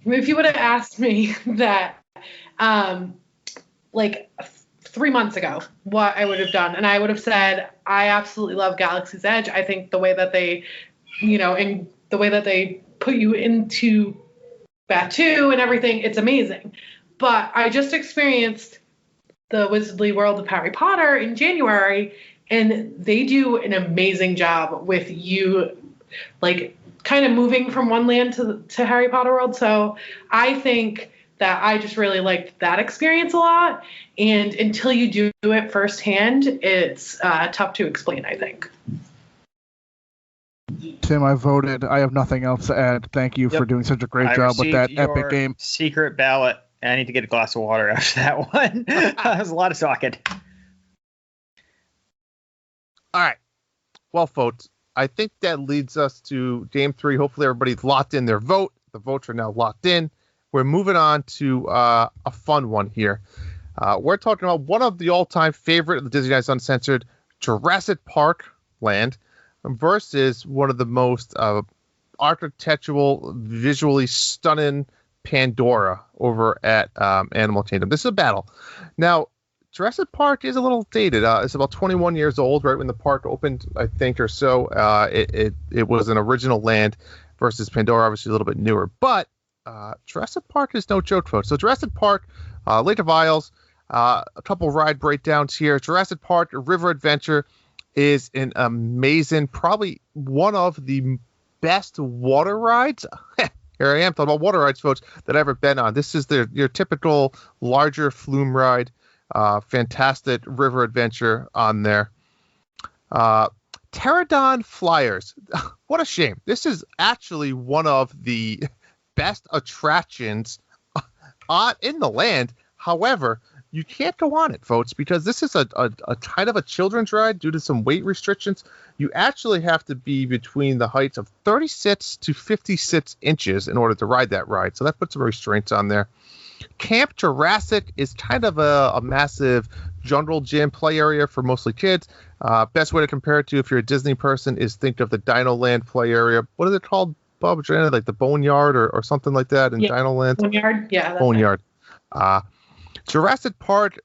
If you would have asked me that, like 3 months ago, what I would have done, and I would have said, I absolutely love Galaxy's Edge. I think the way that they, and the way that they put you into Batuu and everything, it's amazing. But I just experienced the Wizardly World of Harry Potter in January, and they do an amazing job with you, like, kind of moving from one land to Harry Potter World. So I think that I just really liked that experience a lot. And until you do it firsthand, it's tough to explain, I think. Tim, I voted. I have nothing else to add. Thank you for doing such a great job with that epic game. Secret ballot. And I need to get a glass of water after that one. That was a lot of talking. All right. Well, folks, I think that leads us to Game 3. Hopefully everybody's locked in their vote. The votes are now locked in. We're moving on to a fun one here. We're talking about one of the all-time favorite of the Disney Guys Uncensored, Jurassic Park Land, versus one of the most architectural, visually stunning Pandora over at Animal Kingdom. This is a battle. Now, Jurassic Park is a little dated. It's about 21 years old, right when the park opened, I think, or so. It was an original land versus Pandora, obviously a little bit newer. But Jurassic Park is no joke, folks. So Jurassic Park, Lake of Isles, a couple ride breakdowns here. Jurassic Park River Adventure is an amazing, probably one of the best water rides. Here I am talking about water rides, folks, that I've ever been on. This is your typical larger flume ride. Fantastic river adventure on there. Pterodon Flyers. What a shame. This is actually one of the best attractions in the land. However, you can't go on it, folks, because this is a kind of a children's ride due to some weight restrictions. You actually have to be between the heights of 36 to 56 inches in order to ride that ride. So that puts some restraints on there. Camp Jurassic is kind of a massive jungle gym play area for mostly kids. Best way to compare it to, if you're a Disney person, is think of the Dino Land play area. What is it called, Bob? Like the Boneyard or something like that in Dino Land? Boneyard, yeah. That's Boneyard. Right. Jurassic Park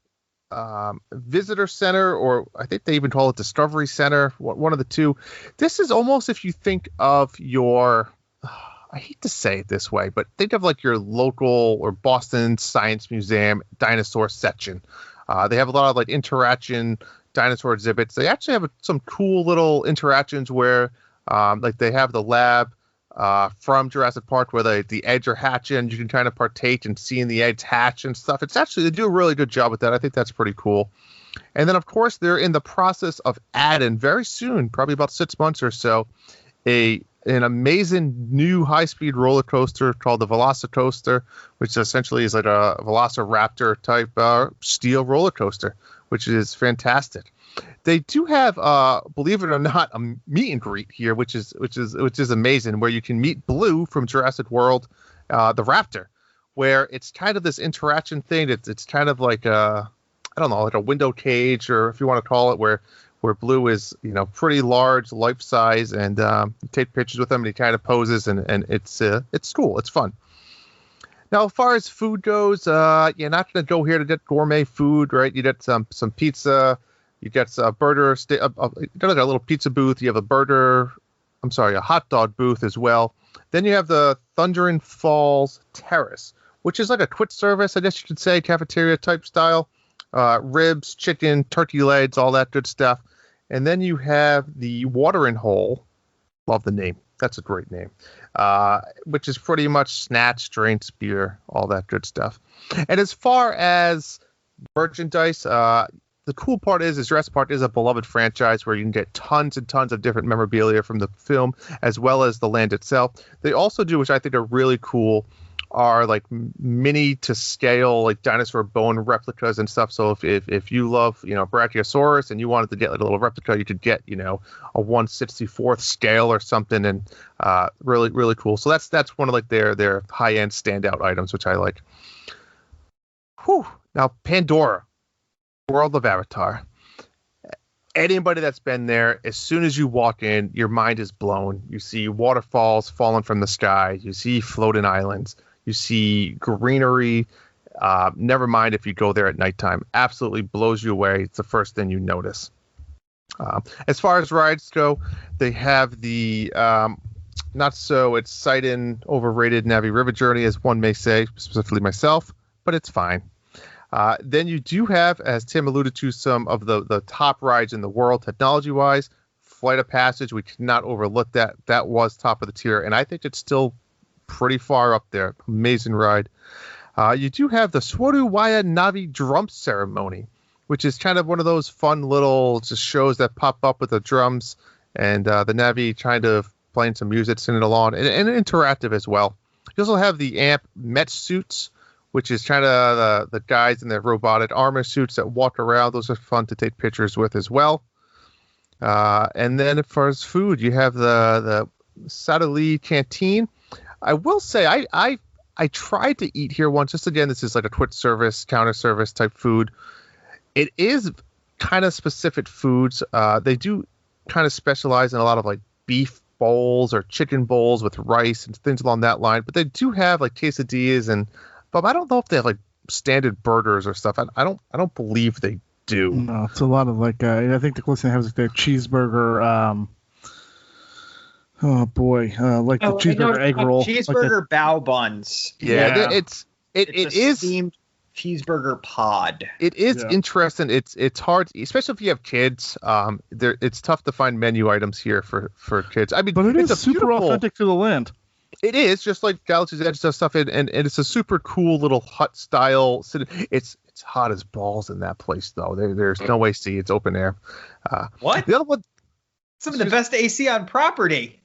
Visitor Center, or I think they even call it Discovery Center, one of the two. This is almost, if you think of your, I hate to say it this way, but think of like your local or Boston Science Museum dinosaur section. They have a lot of like interaction dinosaur exhibits. They actually have some cool little interactions where like they have the lab from Jurassic Park where the eggs are hatching. You can kind of partake in seeing the eggs hatch and stuff. It's actually, they do a really good job with that. I think that's pretty cool. And then, of course, they're in the process of adding very soon, probably about 6 months or so, an amazing new high-speed roller coaster called the Velocicoaster, which essentially is like a Velociraptor type steel roller coaster, which is fantastic. They do have, believe it or not, a meet and greet here, which is amazing, where you can meet Blue from Jurassic World, the Raptor, where it's kind of this interaction thing. It's kind of like I don't know, like a window cage, or if you want to call it, where Blue is, pretty large, life size, and you take pictures with him, and he kind of poses, and it's cool, it's fun. Now, as far as food goes, you're not going to go here to get gourmet food, right? You get some pizza. You get a burger, you got like a little pizza booth. You have a hot dog booth as well. Then you have the Thundering Falls Terrace, which is like a quick service, I guess you could say, cafeteria type style. Ribs, chicken, turkey legs, all that good stuff. And then you have the Watering Hole. Love the name. That's a great name. Which is pretty much snacks, drinks, beer, all that good stuff. And as far as merchandise, the the cool part is Jurassic Park is a beloved franchise where you can get tons and tons of different memorabilia from the film as well as the land itself. They also do, which I think are really cool, are like mini to scale like dinosaur bone replicas and stuff. So if you love Brachiosaurus and you wanted to get like a little replica, you could get a 1/64th scale or something, and really really cool. So that's one of like their high end standout items, which I like. Whew. Now Pandora, World of Avatar. Anybody that's been there, as soon as you walk in, your mind is blown. You see waterfalls falling from the sky. You see floating islands. You see greenery. Never mind if you go there at nighttime. Absolutely blows you away. It's the first thing you notice. As far as rides go, they have the not so exciting, overrated Navi River Journey, as one may say, specifically myself, but it's fine. Then you do have, as Tim alluded to, some of the top rides in the world technology-wise. Flight of Passage, we cannot overlook that. That was top of the tier, and I think it's still pretty far up there. Amazing ride. You do have the Swotu Waya Navi Drum Ceremony, which is kind of one of those fun little just shows that pop up with the drums and the Navi trying to playing some music, singing along, and interactive as well. You also have the AMP Met suits, which is kind of the guys in their robotic armor suits that walk around. Those are fun to take pictures with as well. And then as far as food, you have the Sadali Canteen. I will say I tried to eat here once. Just again, this is like a quick service, counter service type food. It is kind of specific foods. They do kind of specialize in a lot of like beef bowls or chicken bowls with rice and things along that line. But they do have like quesadillas but I don't know if they have like standard burgers or stuff. I don't believe they do. No, it's a lot of like I think the closest they have is their cheeseburger. Oh boy, like the cheeseburger egg roll, cheeseburger bao buns. Yeah. It is steamed cheeseburger pod. It is interesting. It's hard, especially if you have kids. It's tough to find menu items here for kids. I mean, but it's super authentic to the land. It is just like Galaxy's Edge does stuff, and it's a super cool little hut style. It's hot as balls in that place, though. There's no AC. It's open air. What? The other one, some of the best AC on property.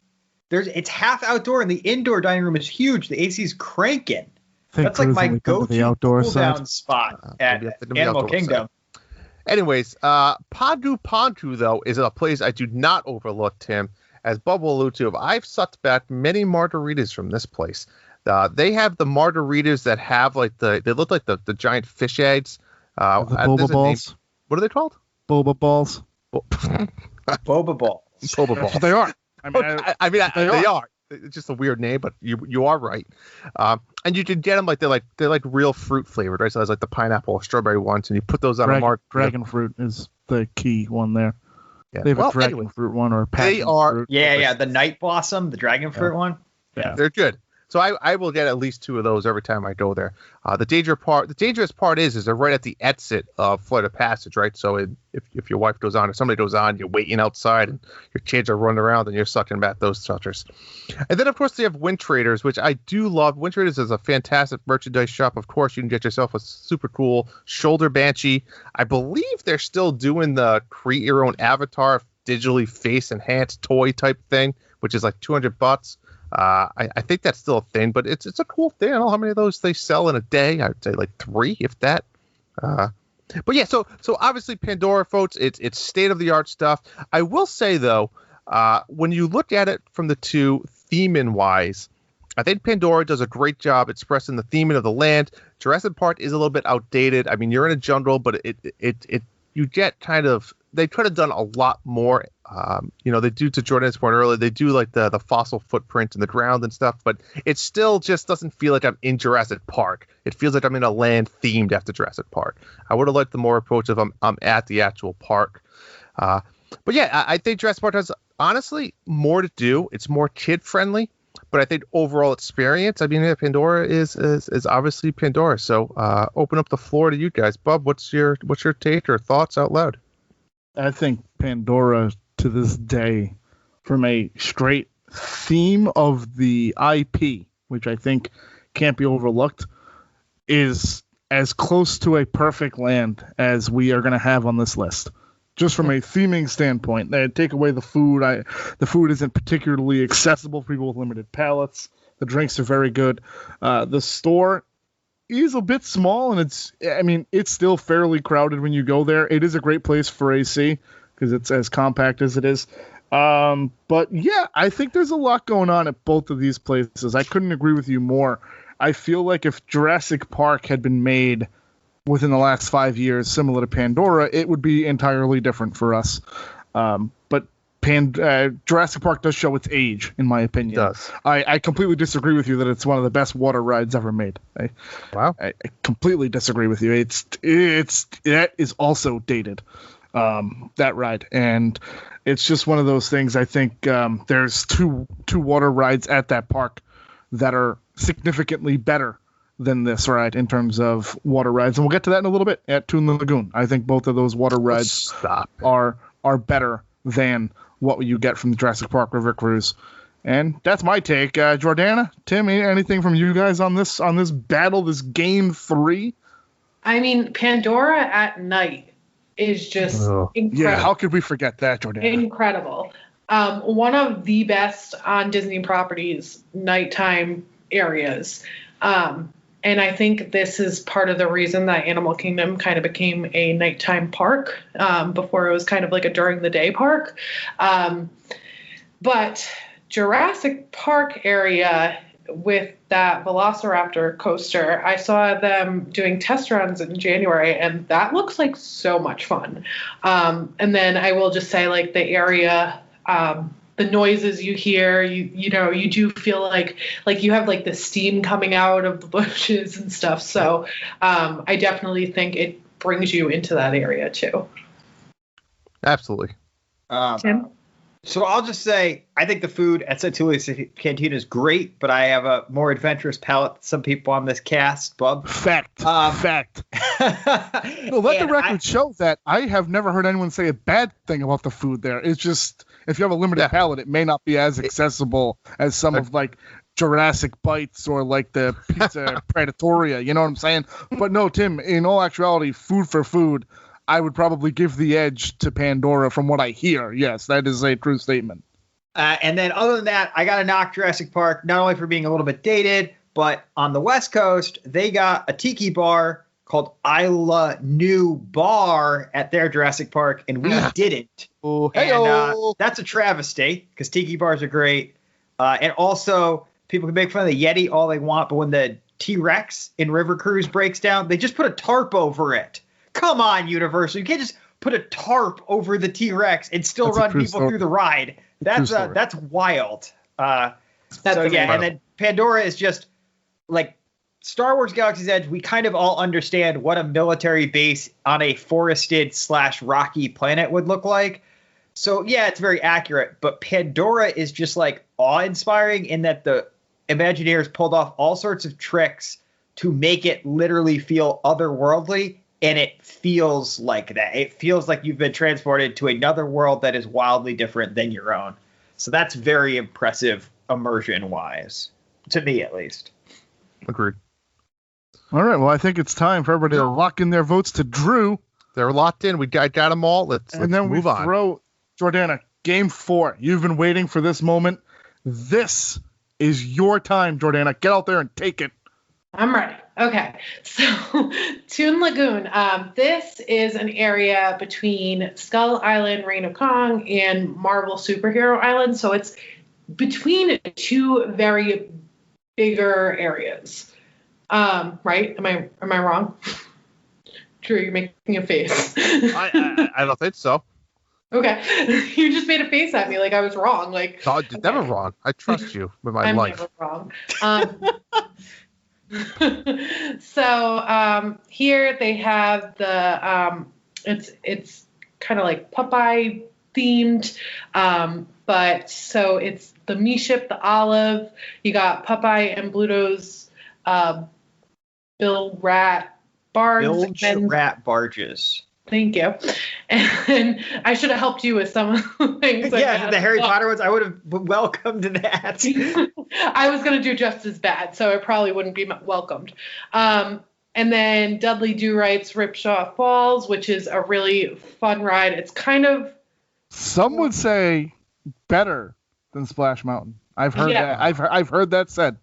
It's half outdoor, and the indoor dining room is huge. The AC's cranking. That's like my go-to cool-down spot at Animal Kingdom. Anyways, Pangu Pangu, though, is a place I do not overlook, Tim. As Bubba alluded to, I've sucked back many margaritas from this place. They have the margaritas that have like they look like the giant fish eggs. The boba balls. What are they called? Boba balls. Boba balls. Boba balls. They are. They are. It's just a weird name, but you are right. And you can get them they're like real fruit flavored, right? So there's like the pineapple or strawberry ones, and you put those on a margarita. Dragon fruit is the key one there. Yeah. They have a dragon fruit one or a passion fruit. Yeah, the night blossom, the dragon fruit one. Yeah, they're good. So I will get at least 2 of those every time I go there. The dangerous part is they're right at the exit of Flight of Passage, right? So if your wife goes on or somebody goes on, you're waiting outside and your kids are running around and you're sucking back those suckers. And then of course they have Wind Traders, which I do love. Wind Traders is a fantastic merchandise shop. Of course, you can get yourself a super cool shoulder banshee. I believe they're still doing the create your own avatar digitally face enhanced toy type thing, which is like $200. I think that's still a thing, but it's a cool thing. I don't know how many of those they sell in a day. I would say like 3, if that. But yeah, so obviously Pandora, folks, it's state of the art stuff. I will say though, when you look at it from the two theming wise, I think Pandora does a great job expressing the theming of the land. Jurassic Park is a little bit outdated. I mean, you're in a jungle, but you get kind of. They could have done a lot more. They do, to Jordan's point earlier, they do like the fossil footprint in the ground and stuff, but it still just doesn't feel like I'm in Jurassic Park. It feels like I'm in a land themed after Jurassic Park. I would have liked the more approach of I'm at the actual park. But yeah, I think Jurassic Park has honestly more to do. It's more kid friendly, but I think overall experience, I mean, Pandora is obviously Pandora. So open up the floor to you guys. Bub, what's your take or thoughts out loud? I think Pandora to this day, from a straight theme of the IP, which I think can't be overlooked, is as close to a perfect land as we are going to have on this list. Just from a theming standpoint, they take away the food. The food isn't particularly accessible for people with limited palates. The drinks are very good. The store is a bit small, and it's still fairly crowded when you go there. It is a great place for AC because it's as compact as it is. But yeah, I think there's a lot going on at both of these places. I couldn't agree with you more. I feel like if Jurassic Park had been made within the last 5 years, similar to Pandora, it would be entirely different for us. But Jurassic Park does show its age, in my opinion. It does. I completely disagree with you that it's one of the best water rides ever made. I completely disagree with you. That is also dated, that ride. And it's just one of those things. I think there's two water rides at that park that are significantly better than this ride in terms of water rides, and we'll get to that in a little bit at Toon Lagoon. I think both of those water rides are better than what you get from the Jurassic Park River Cruise, and that's my take. Jordana, Tim, anything from you guys on this battle, this game 3? I mean, Pandora at night is just incredible. Yeah, how could we forget that, Jordana? Incredible. One of the best on Disney properties nighttime areas. And I think this is part of the reason that Animal Kingdom kind of became a nighttime park before it was kind of like a during the day park. But Jurassic Park area with that Velociraptor coaster, I saw them doing test runs in January, and that looks like so much fun. And then I will just say, like, the area, the noises you hear, you do feel like you have like the steam coming out of the bushes and stuff. So I definitely think it brings you into that area too. Absolutely. Tim? So I'll just say, I think the food at Centulia's Cantina is great, but I have a more adventurous palate than some people on this cast, Bub. Fact. Well, let the record show that I have never heard anyone say a bad thing about the food there. It's just, if you have a limited palate, it may not be as accessible as some of like Jurassic Bites or like the Pizza Predatoria. You know what I'm saying? But no, Tim, in all actuality, food for food, I would probably give the edge to Pandora from what I hear. Yes, that is a true statement. And then other than that, I got to knock Jurassic Park, not only for being a little bit dated, but on the West Coast, they got a tiki bar called Isla New Bar at their Jurassic Park, and we didn't. And that's a travesty because tiki bars are great. And also, people can make fun of the Yeti all they want, but when the T-Rex in River Cruise breaks down, they just put a tarp over it. Come on, Universal. You can't just put a tarp over the T-Rex and still run people through the ride. That's wild. And then Pandora is just like Star Wars Galaxy's Edge. We kind of all understand what a military base on a forested / rocky planet would look like. So yeah, it's very accurate. But Pandora is just like awe-inspiring in that the Imagineers pulled off all sorts of tricks to make it literally feel otherworldly. And it feels like that. It feels like you've been transported to another world that is wildly different than your own. So that's very impressive immersion-wise, to me at least. Agreed. All right, well, I think it's time for everybody to lock in their votes to Drew. They're locked in. We got them all. Let's move on. Throw Jordana, game 4. You've been waiting for this moment. This is your time, Jordana. Get out there and take it. I'm ready. Okay, so Toon Lagoon. This is an area between Skull Island, Reign of Kong, and Marvel Superhero Island. So it's between two very bigger areas. Right? Am I wrong? Drew, you're making a face. I don't think so. Okay, you just made a face at me like I was wrong. Like no, never wrong. I trust you with my life. I'm never wrong. So here they have the it's kind of like Popeye themed, but so it's the me ship, the Olive. You got Popeye and Bluto's Bill Rat barges. Thank you. And I should have helped you with some of the things. Yeah, the Harry Potter ones, I would have welcomed that. I was going to do just as bad, so it probably wouldn't be welcomed. And And then Dudley Do Right's Ripsaw Falls, which is a really fun ride. It's kind of... Some would say better than Splash Mountain. I've heard that. I've heard that said.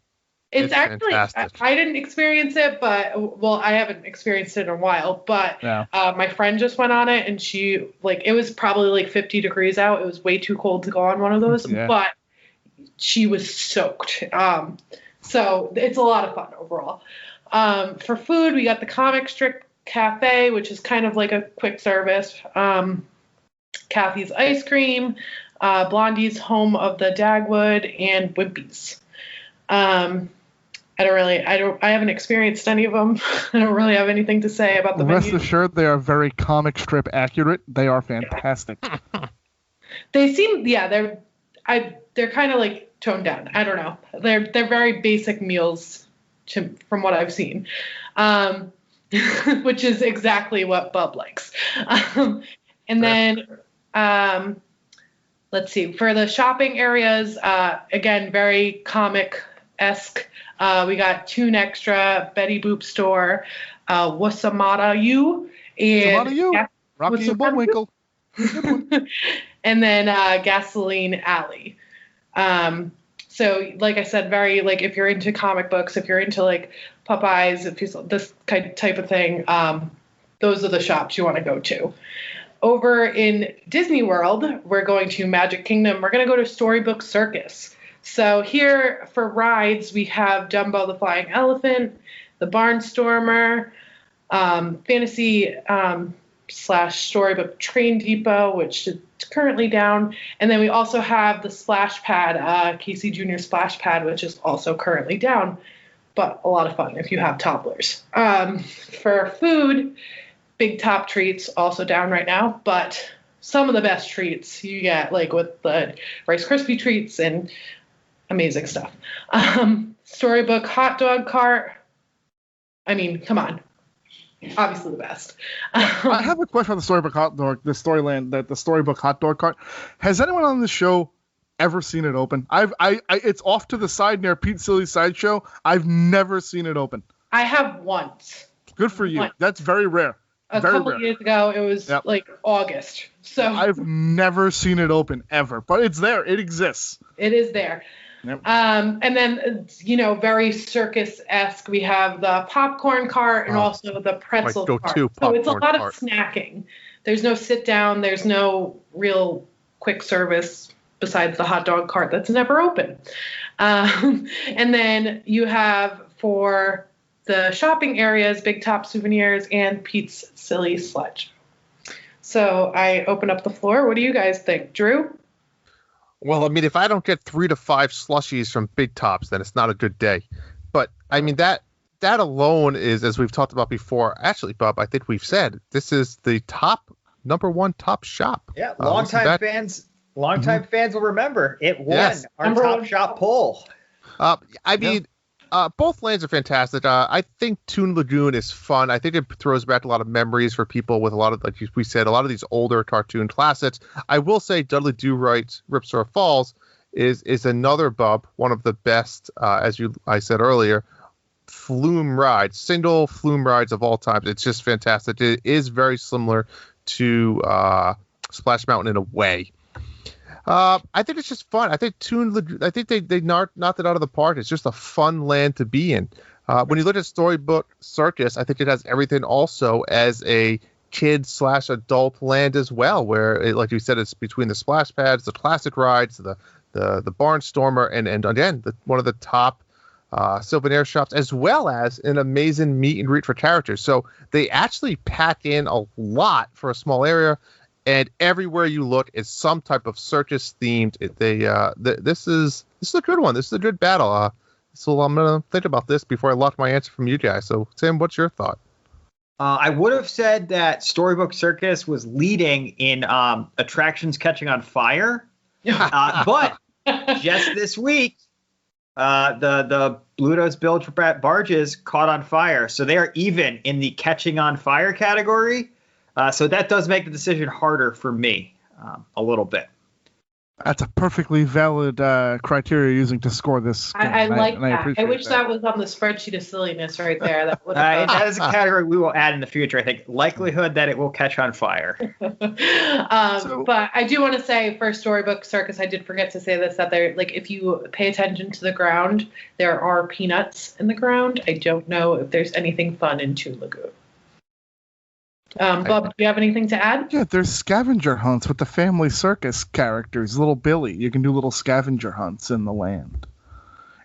It's actually, I didn't experience it, but, well, I haven't experienced it in a while, but my friend just went on it, and she, like, it was probably like 50 degrees out. It was way too cold to go on one of those, but she was soaked. So it's a lot of fun overall. For food, we got the Comic Strip Cafe, which is kind of like a quick service. Kathy's Ice Cream, Blondie's Home of the Dagwood, and Wimpy's. I haven't experienced any of them. I don't really have anything to say about the Rest menu. assured, they are very comic strip accurate. They are fantastic. They seem, they're kind of like toned down. I don't know. They're very basic meals from what I've seen, which is exactly what Bub likes. And then, let's see, for the shopping areas, again, very comic-esque. We got Toon Extra, Betty Boop Store, Wasamata U, and Rocky and Bullwinkle. And then Gasoline Alley. So, like I said, very, like, if you're into comic books, if you're into, like, Popeyes, if you this type of thing, those are the shops you want to go to. Over in Disney World, we're going to Magic Kingdom. We're going to go to Storybook Circus. So here for rides, we have Dumbo the Flying Elephant, the Barnstormer, Fantasy / Storybook Train Depot, which is currently down. And then we also have the Splash Pad, Casey Jr. Splash Pad, which is also currently down, but a lot of fun if you have toddlers. For food, Big Top Treats, also down right now, but some of the best treats you get, like with the Rice Krispie treats and amazing stuff. Storybook Hot Dog Cart. I mean, come on. Obviously the best. I have a question on the Storybook Hot Dog, the Storybook Hot Dog Cart. Has anyone on the show ever seen it open? It's off to the side near Pete Silly's Sideshow. I've never seen it open. I have once. Good for you. Once. That's very rare. A couple years ago, it was like August. So I've never seen it open ever, but it's there. It exists. It is there. Yep. And then, very circus-esque. We have the popcorn cart and also the pretzel cart. So it's a lot of snacking. There's no sit down. There's no real quick service besides the hot dog cart that's never open. And then you have for the shopping areas, Big Top Souvenirs and Pete's Silly Sludge. So I open up the floor. What do you guys think? Drew? Well, I mean, if I don't get 3 to 5 slushies from Big Tops, then it's not a good day. But, I mean, that alone is, as we've talked about before, actually, Bob, I think we've said, this is the number one top shop. Yeah, longtime fans will remember. It won our top shop poll. I mean, both lands are fantastic. I think Toon Lagoon is fun. I think it throws back a lot of memories for people with a lot of, like we said, a lot of these older cartoon classics. I will say Dudley Do Right's Ripsaw Falls is another Bub, one of the best, I said earlier, flume rides, single flume rides of all time. It's just fantastic. It is very similar to Splash Mountain in a way. I think it's just fun. I think they knocked it out of the park. It's just a fun land to be in. When you look at Storybook Circus, I think it has everything also as a kid/adult land as well, where, like you said, it's between the splash pads, the classic rides, the Barnstormer, and again, one of the top souvenir shops, as well as an amazing meet and greet for characters. So they actually pack in a lot for a small area. And everywhere you look is some type of circus themed. This is a good one. This is a good battle. So I'm gonna think about this before I lock my answer from you guys. So Sam, what's your thought? I would have said that Storybook Circus was leading in attractions catching on fire, but just this week, the Bluto's Bilge barges caught on fire, so they are even in the catching on fire category. So that does make the decision harder for me a little bit. That's a perfectly valid criteria using to score this game. I like that. I wish that. that was on the spreadsheet of silliness right there. That would that is a category we will add in the future. I think likelihood that it will catch on fire. But I do want to say for Storybook Circus, I did forget to say this, that there, like, if you pay attention to the ground, there are peanuts in the ground. I don't know if there's anything fun in Toon Lagoon. Bob, do you have anything to add? Yeah, there's scavenger hunts with the Family Circus characters. Little Billy, you can do little scavenger hunts in the land.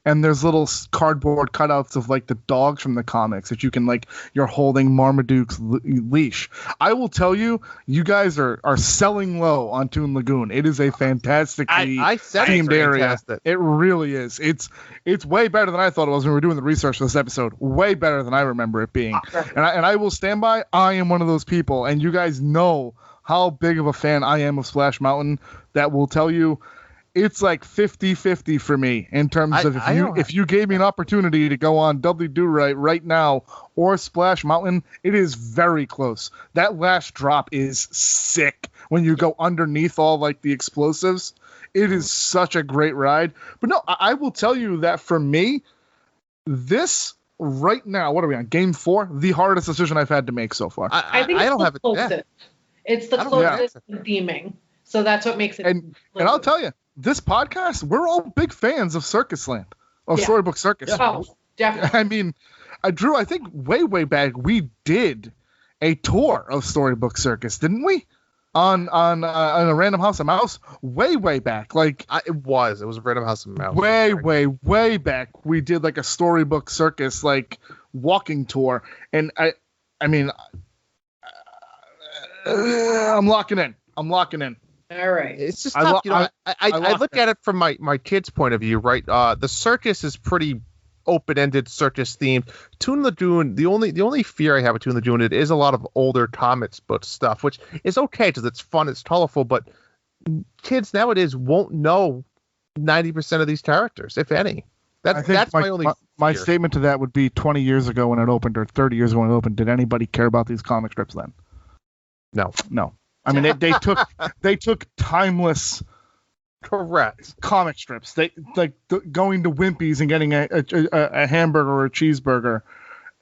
And there's little cardboard cutouts of like the dogs from the comics that you can, like, you're holding Marmaduke's leash. I will tell you, you guys are selling low on Toon Lagoon. It is a fantastically themed area. It really is. It's way better than I thought it was when we were doing the research for this episode. Way better than I remember it being. And I will stand by. I am one of those people, and you guys know how big of a fan I am of Splash Mountain. That will tell you. It's like 50-50 for me in terms of if you gave me an opportunity to go on Dudley Do right now or Splash Mountain, it is very close. That last drop is sick when you go underneath all like the explosives. It is such a great ride. But no, I will tell you that for me, this right now, what are we on? Game 4? The hardest decision I've had to make so far. I think it's the closest. It's the closest to theming. So that's what makes it. And I'll tell you, this podcast, we're all big fans of Circus Land, of Storybook Circus. Oh, definitely. I mean, Drew, I think way back we did a tour of Storybook Circus, didn't we? On a Random House of Mouse, way back. Like it was a Random House of Mouse. Way back, we did like a Storybook Circus like walking tour, and I mean, I'm locking in. All right. It's just tough. I look at it from my kid's point of view, right? The circus is pretty open-ended, circus themed. Toon Lagoon, the only fear I have with Toon Lagoon, it is a lot of older comics book stuff, which is okay because it's fun, it's colorful, but kids nowadays won't know 90% of these characters, if any. That's my only my statement to that would be 20 years ago when it opened, or 30 years ago when it opened, did anybody care about these comic strips then? No. I mean, they took timeless, correct comic strips. They like going to Wimpy's and getting a hamburger or a cheeseburger,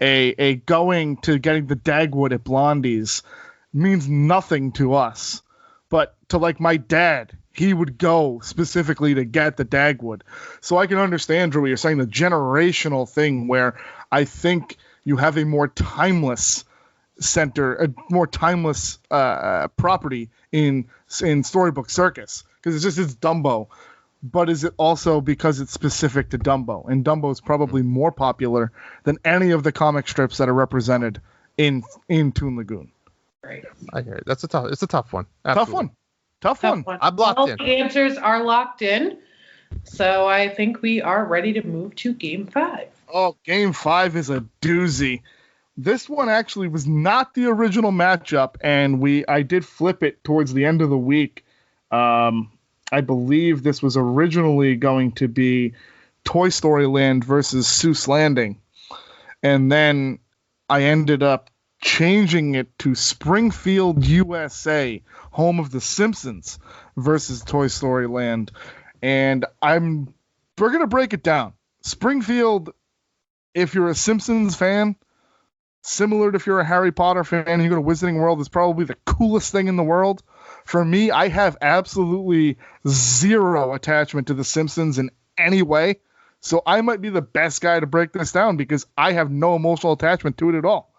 a going to getting the Dagwood at Blondie's means nothing to us, but to like my dad, he would go specifically to get the Dagwood. So I can understand, Drew, you're saying the generational thing where I think you have a more timeless property in Storybook Circus, because it's Dumbo, but is it also because it's specific to Dumbo, and Dumbo is probably more popular than any of the comic strips that are represented in Toon Lagoon. Right. I hear it. It's a tough one. Absolutely. Tough one. I'm locked in. The answers are locked in, so I think we are ready to move to Game 5. Oh, Game 5 is a doozy. This one actually was not the original matchup, and I did flip it towards the end of the week. I believe this was originally going to be Toy Story Land versus Seuss Landing, and then I ended up changing it to Springfield, USA, home of The Simpsons, versus Toy Story Land. And we're going to break it down. Springfield, if you're a Simpsons fan, similar to if you're a Harry Potter fan and you go to Wizarding World, is probably the coolest thing in the world. For me, I have absolutely zero attachment to The Simpsons in any way. So I might be the best guy to break this down because I have no emotional attachment to it at all.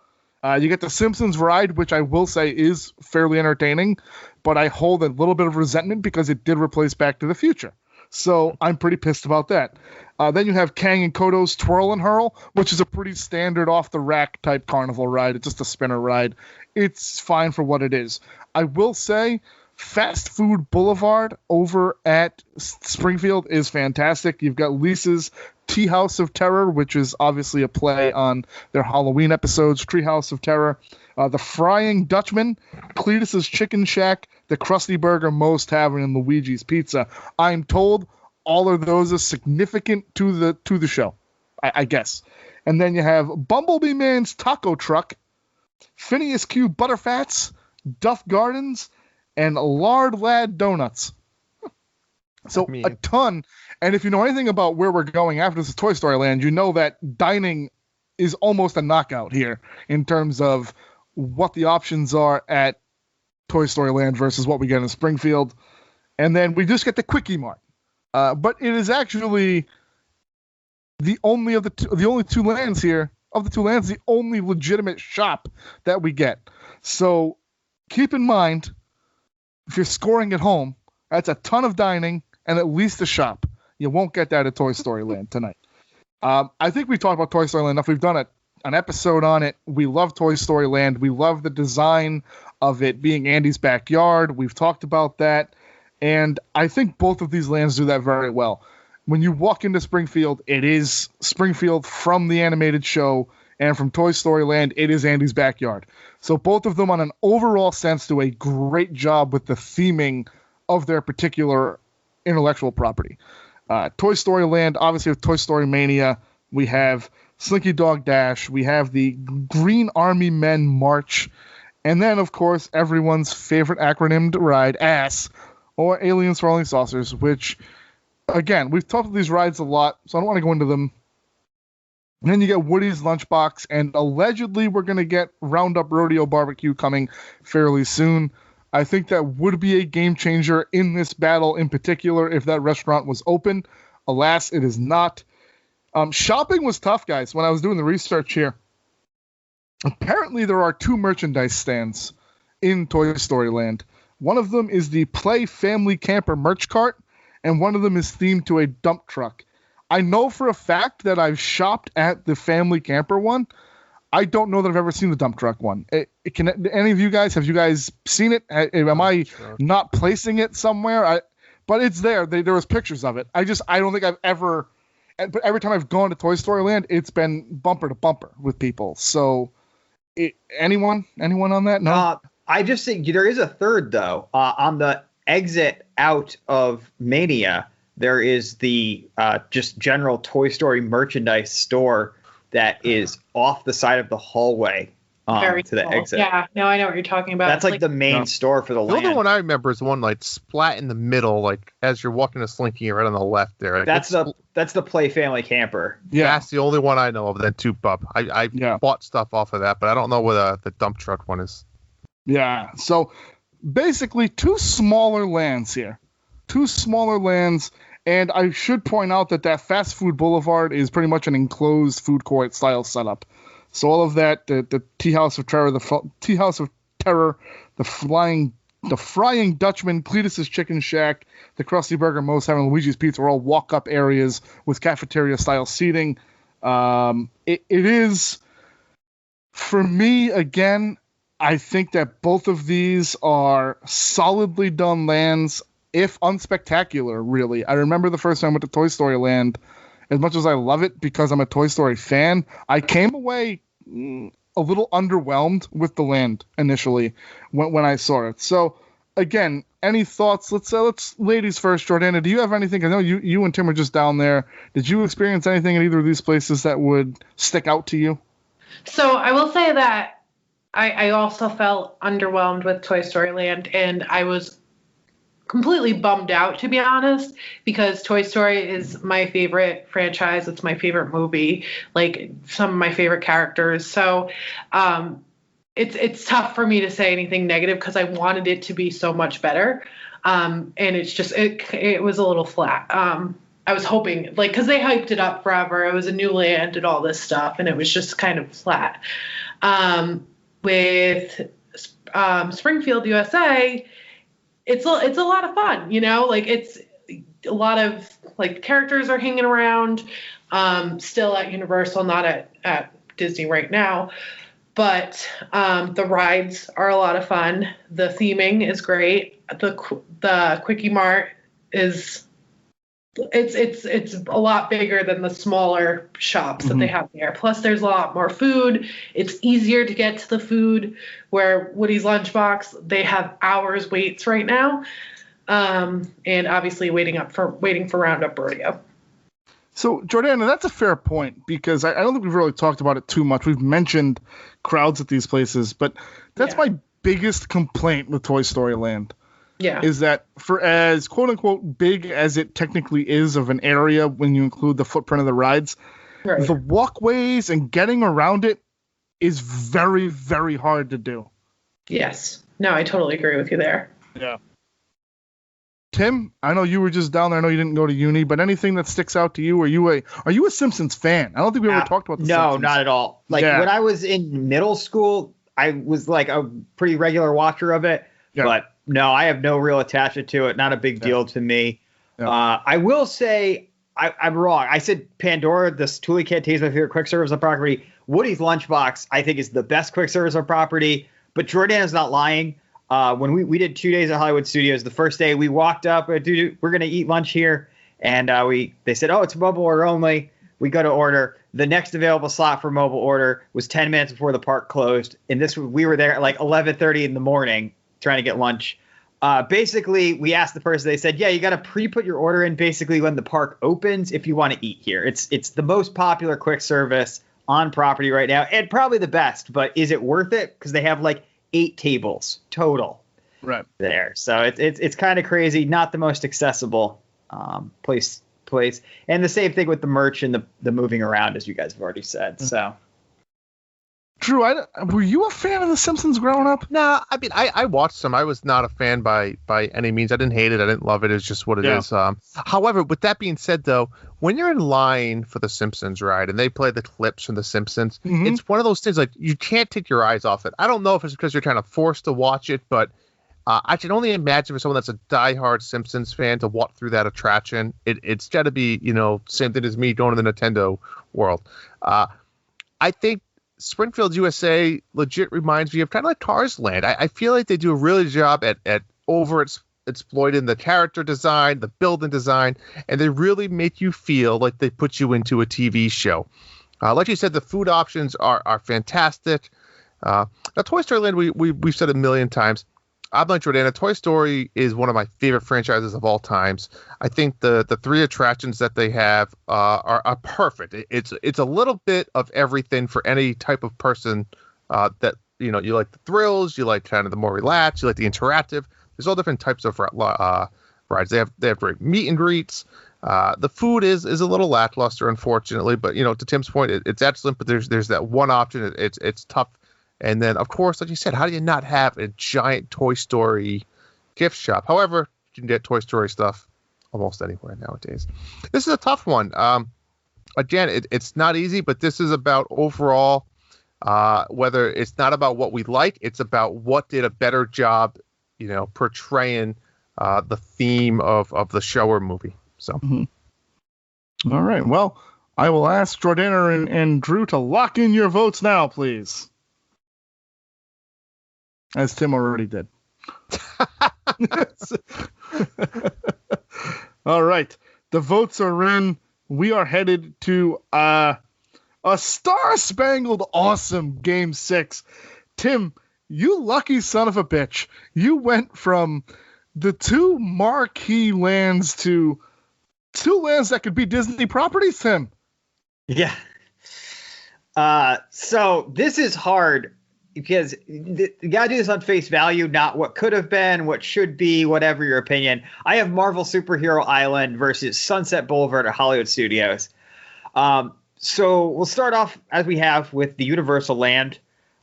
You get the Simpsons ride, which I will say is fairly entertaining, but I hold a little bit of resentment because it did replace Back to the Future. So I'm pretty pissed about that. Then you have Kang and Kodo's Twirl and Hurl, which is a pretty standard off-the-rack type carnival ride. It's just a spinner ride. It's fine for what it is. I will say Fast Food Boulevard over at Springfield is fantastic. You've got Lisa's Tea House of Terror, which is obviously a play on their Halloween episodes, Treehouse of Terror. The Frying Dutchman, Cletus's Chicken Shack, the Krusty Burger, Moe's Tavern, and Luigi's Pizza. I'm told all of those are significant to the show, I guess. And then you have Bumblebee Man's Taco Truck, Phineas Q Butterfats, Duff Gardens, and Lard Lad Donuts. So I mean, a ton. And if you know anything about where we're going after this is Toy Story Land, you know that dining is almost a knockout here in terms of what the options are at Toy Story Land versus what we get in Springfield. And then we just get the Quickie Mart. But it is actually the only two lands here, of the two lands, the only legitimate shop that we get. So keep in mind, if you're scoring at home, that's a ton of dining and at least a shop. You won't get that at Toy Story Land tonight. I think we've talked about Toy Story Land enough. We've done an episode on it. We love Toy Story Land. We love the design of it being Andy's backyard. We've talked about that. And I think both of these lands do that very well. When you walk into Springfield, it is Springfield from the animated show, and from Toy Story Land, it is Andy's backyard. So both of them, on an overall sense, do a great job with the theming of their particular intellectual property. Toy Story Land, obviously with Toy Story Mania, we have Slinky Dog Dash, we have the Green Army Men March, and then, of course, everyone's favorite acronymed ride, ASS, or Aliens Falling Saucers, which, again, we've talked about these rides a lot, so I don't want to go into them. And then you get Woody's Lunchbox, and allegedly we're going to get Roundup Rodeo Barbecue coming fairly soon. I think that would be a game changer in this battle in particular if that restaurant was open. Alas, it is not. Shopping was tough, guys, when I was doing the research here. Apparently there are 2 merchandise stands in Toy Story Land. One of them is the Play Family Camper merch cart, and one of them is themed to a dump truck. I know for a fact that I've shopped at the Family Camper one. I don't know that I've ever seen the dump truck one. Any of you guys, have you guys seen it? Am I not placing it somewhere? But it's there. There was pictures of it. I don't think I've ever, but every time I've gone to Toy Story Land, it's been bumper to bumper with people. So anyone on that? No. I just think there is a third, though. On the exit out of Mania, there is the just general Toy Story merchandise store that is off the side of the hallway to the exit. Yeah, no, I know what you're talking about. That's like the main store for the land. The only one I remember is the one like splat in the middle, like as you're walking to Slinky, right on the left there. Like, that's the Play Family Camper. Yeah, that's the only one I know of. Then Toop Up. I bought stuff off of that, but I don't know where the dump truck one is. Yeah, so basically 2 smaller lands here. 2 smaller lands, and I should point out that Fast Food Boulevard is pretty much an enclosed food court style setup. So all of that, the Tea House of Terror, the Frying Dutchman, Cletus's Chicken Shack, the Krusty Burger, Moe's Heaven, Luigi's Pizza are all walk-up areas with cafeteria-style seating. It is, for me, again, I think that both of these are solidly done lands, if unspectacular, really. I remember the first time I went to Toy Story Land, as much as I love it because I'm a Toy Story fan, I came away a little underwhelmed with the land initially when I saw it. So, again, any thoughts? Let's ladies first. Jordana, do you have anything? I know you and Tim are just down there. Did you experience anything in either of these places that would stick out to you? So I will say that I also felt underwhelmed with Toy Story Land, and I was completely bummed out, to be honest, because Toy Story is my favorite franchise. It's my favorite movie, like some of my favorite characters. So it's tough for me to say anything negative because I wanted it to be so much better. And it's just, it was a little flat. I was hoping, like, because they hyped it up forever. It was a new land and all this stuff, and it was just kind of flat. With Springfield, USA, it's a lot of fun, you know, like it's a lot of like characters are hanging around, still at Universal, not at Disney right now, but the rides are a lot of fun. The theming is great. The Quickie Mart is it's a lot bigger than the smaller shops that they have there. Plus, there's a lot more food. It's easier to get to the food. Where Woody's Lunchbox, they have hours waits right now, and obviously waiting for Roundup Rodeo. So, Jordana, that's a fair point because I don't think we've really talked about it too much. We've mentioned crowds at these places, but that's my biggest complaint with Toy Story Land. Yeah. is that for as quote unquote big as it technically is of an area when you include the footprint of the rides, Right. the walkways and getting around it is very, very hard to do. Yes. No, I totally agree with you there. Yeah. Tim, I know you were just down there. I know you didn't go to uni, but anything that sticks out to you? Are you a Simpsons fan? I don't think we ever talked about the Simpsons. No, not at all. Like when I was in middle school, I was like a pretty regular watcher of it. Yeah. But no, I have no real attachment to it. Not a big deal to me. Yeah. I will say I'm wrong. I said Pandora, this Thule Canteen is my favorite quick service on property. Woody's Lunchbox, I think, is the best quick service on property. But Jordan is not lying. When we did 2 days at Hollywood Studios, the first day we walked up, we're going to eat lunch here. And they said, oh, it's mobile order only. We go to order. The next available slot for mobile order was 10 minutes before the park closed. And we were there at like 11:30 in the morning trying to get lunch. Basically, we asked the person, they said, yeah, you got to pre-put your order in basically when the park opens if you want to eat here. It's the most popular quick service on property right now and probably the best. But is it worth it? Because they have like 8 tables total there. So it's kind of crazy. Not the most accessible place. And the same thing with the merch and the moving around, as you guys have already said. So. Drew, were you a fan of The Simpsons growing up? No, I mean, I watched some. I was not a fan by any means. I didn't hate it. I didn't love it. It's just what it is. However, with that being said, though, when you're in line for The Simpsons ride and they play the clips from The Simpsons, it's one of those things like you can't take your eyes off it. I don't know if it's because you're kind of forced to watch it, but I can only imagine for someone that's a diehard Simpsons fan to walk through that attraction. It's got to be, same thing as me going to the Nintendo world. I think Springfield, USA legit reminds me of kind of like Cars Land. I feel like they do a really good job at exploiting the character design, the building design, and they really make you feel like they put you into a TV show. Like you said, the food options are fantastic. Now, Toy Story Land, we've said a million times. I'm like Jordana. Toy Story is one of my favorite franchises of all times. I think the 3 attractions that they have are perfect. It's a little bit of everything for any type of person that you like the thrills, you like kind of the more relaxed, you like the interactive. There's all different types of rides. They have great meet and greets. The food is a little lackluster, unfortunately, but to Tim's point, it's excellent. But there's that one option. It's tough. And then, of course, like you said, how do you not have a giant Toy Story gift shop? However, you can get Toy Story stuff almost anywhere nowadays. This is a tough one. Again, it's not easy, but this is about overall, whether it's not about what we like, it's about what did a better job, portraying the theme of the show or movie. So, All right. Well, I will ask Jordana and Drew to lock in your votes now, please. As Tim already did. All right. The votes are in. We are headed to a star-spangled awesome Game 6. Tim, you lucky son of a bitch. You went from the 2 marquee lands to 2 lands that could be Disney properties, Tim. Yeah. So this is hard. Because you got to do this on face value, not what could have been, what should be, whatever your opinion. I have Marvel Superhero Island versus Sunset Boulevard at Hollywood Studios. So we'll start off, as we have, with the Universal Land.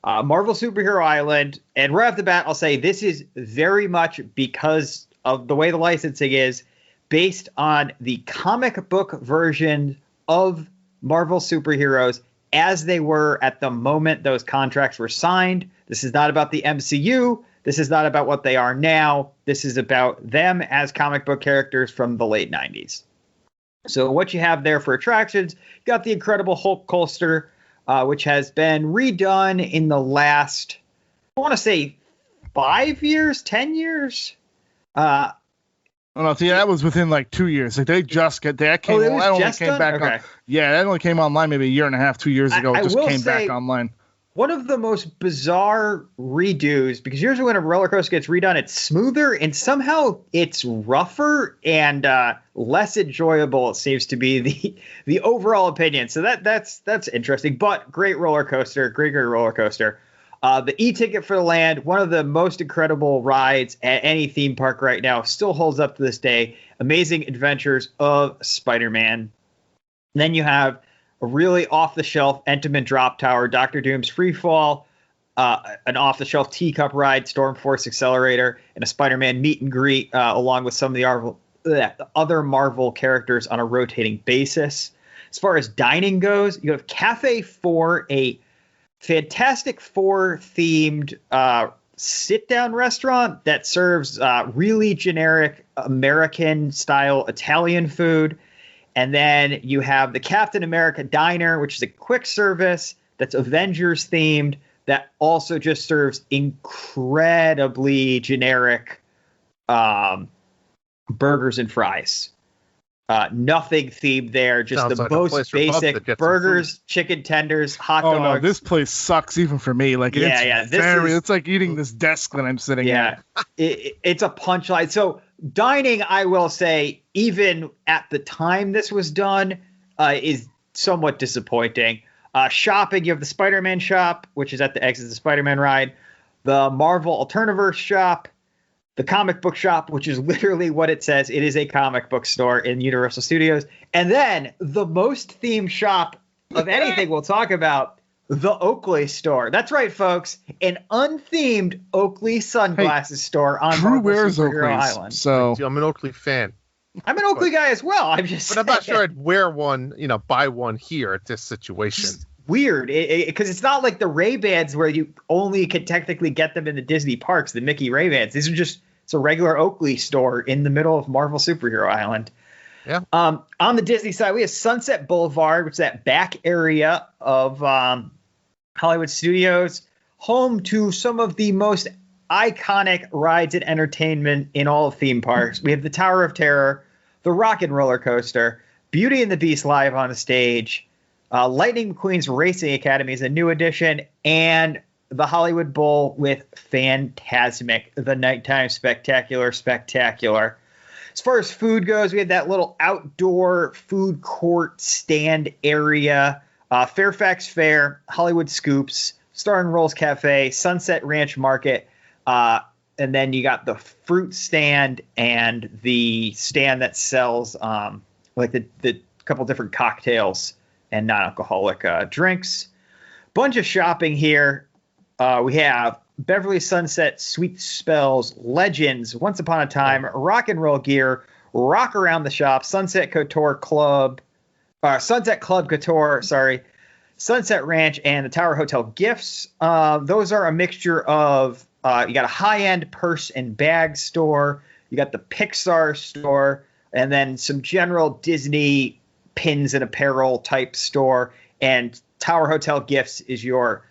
Marvel Superhero Island. And right off the bat, I'll say this is very much because of the way the licensing is based on the comic book version of Marvel Superheroes as they were at the moment those contracts were signed. This is not about the MCU. This is not about what they are now. This is about them as comic book characters from the late 90s. So what you have there for attractions, you got the Incredible Hulk coaster, which has been redone in the last, I want to say 5 years, 10 years. Oh, no, see, that was within like 2 years. Like that came back on. Yeah, that only came online maybe a year and a half, 2 years ago. It just came back online. One of the most bizarre redos, because usually when a roller coaster gets redone, it's smoother, and somehow it's rougher and less enjoyable. It seems to be the overall opinion. So that's interesting, but great roller coaster, great roller coaster. The e-ticket for the land, one of the most incredible rides at any theme park right now, still holds up to this day. Amazing Adventures of Spider-Man. And then you have a really off-the-shelf Entenmann Drop Tower, Doctor Doom's Freefall, an off-the-shelf teacup ride, Storm Force Accelerator, and a Spider-Man meet and greet, along with some of the other Marvel characters on a rotating basis. As far as dining goes, you have Cafe 4, a Fantastic Four themed sit-down restaurant that serves really generic American style Italian food. And then you have the Captain America Diner, which is a quick service that's Avengers themed that also just serves incredibly generic burgers and fries. Nothing themed there, just Sounds the like a most place for Bubs to basic get some burgers, chicken tenders, hot dogs. Oh no, this place sucks even for me. Like it's like eating this desk that I'm sitting at. It's a punchline. So dining, I will say, even at the time this was done, is somewhat disappointing. Shopping, you have the Spider-Man shop, which is at the exit of the Spider-Man ride, the Marvel Alternaverse shop, the comic book shop, which is literally what it says. It is a comic book store in Universal Studios. And then the most themed shop of anything we'll talk about, the Oakley store. That's right, folks. An unthemed Oakley sunglasses store on Drew Marvel wears Superhero Oakleys, Island. so I'm an Oakley fan. I'm an Oakley guy as well. I'm not sure I'd wear one, buy one here at this situation. Weird, because it's not like the Ray-Bans where you only can technically get them in the Disney parks, the Mickey Ray-Bans. These are it's a regular Oakley store in the middle of Marvel Superhero Island. Yeah. On the Disney side, we have Sunset Boulevard, which is that back area of Hollywood Studios, home to some of the most iconic rides and entertainment in all of theme parks. We have the Tower of Terror, the Rock and Roller Coaster, Beauty and the Beast live on a stage, Lightning McQueen's Racing Academy is a new addition, and the Hollywood Bowl with Phantasmic, the Nighttime Spectacular. As far as food goes, we had that little outdoor food court stand area, Fairfax Fair, Hollywood Scoops, Star and Rolls Cafe, Sunset Ranch Market, and then you got the fruit stand and the stand that sells like the couple different cocktails and non-alcoholic drinks. Bunch of shopping here. We have Beverly Sunset, Sweet Spells, Legends, Once Upon a Time, Rock and Roll Gear, Rock Around the Shop, Sunset Club Couture, Sunset Ranch, and the Tower Hotel Gifts. Those are a mixture of, you got a high-end purse and bag store, you got the Pixar store, and then some general Disney pins and apparel type store. And Tower Hotel Gifts is your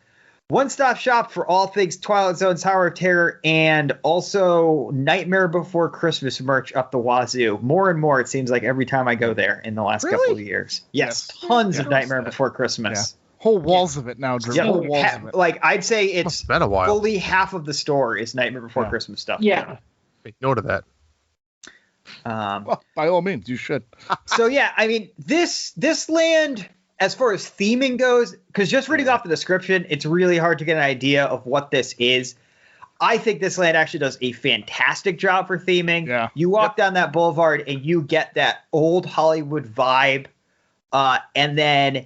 one-stop shop for all things Twilight Zone, Tower of Terror, and also Nightmare Before Christmas merch up the wazoo. More and more, it seems like every time I go there in the last couple of years. Yes, tons of Nightmare Before Christmas. Whole walls of it now, Drew. Yeah, Whole walls of it. Like, I'd say it's been a while. Fully half of the store is Nightmare Before Christmas stuff. Yeah. Make note of that. Well, by all means, you should. So, yeah, I mean, this land, as far as theming goes, because just reading off the description, it's really hard to get an idea of what this is. I think this land actually does a fantastic job for theming. Yeah. You walk down that boulevard and you get that old Hollywood vibe. And then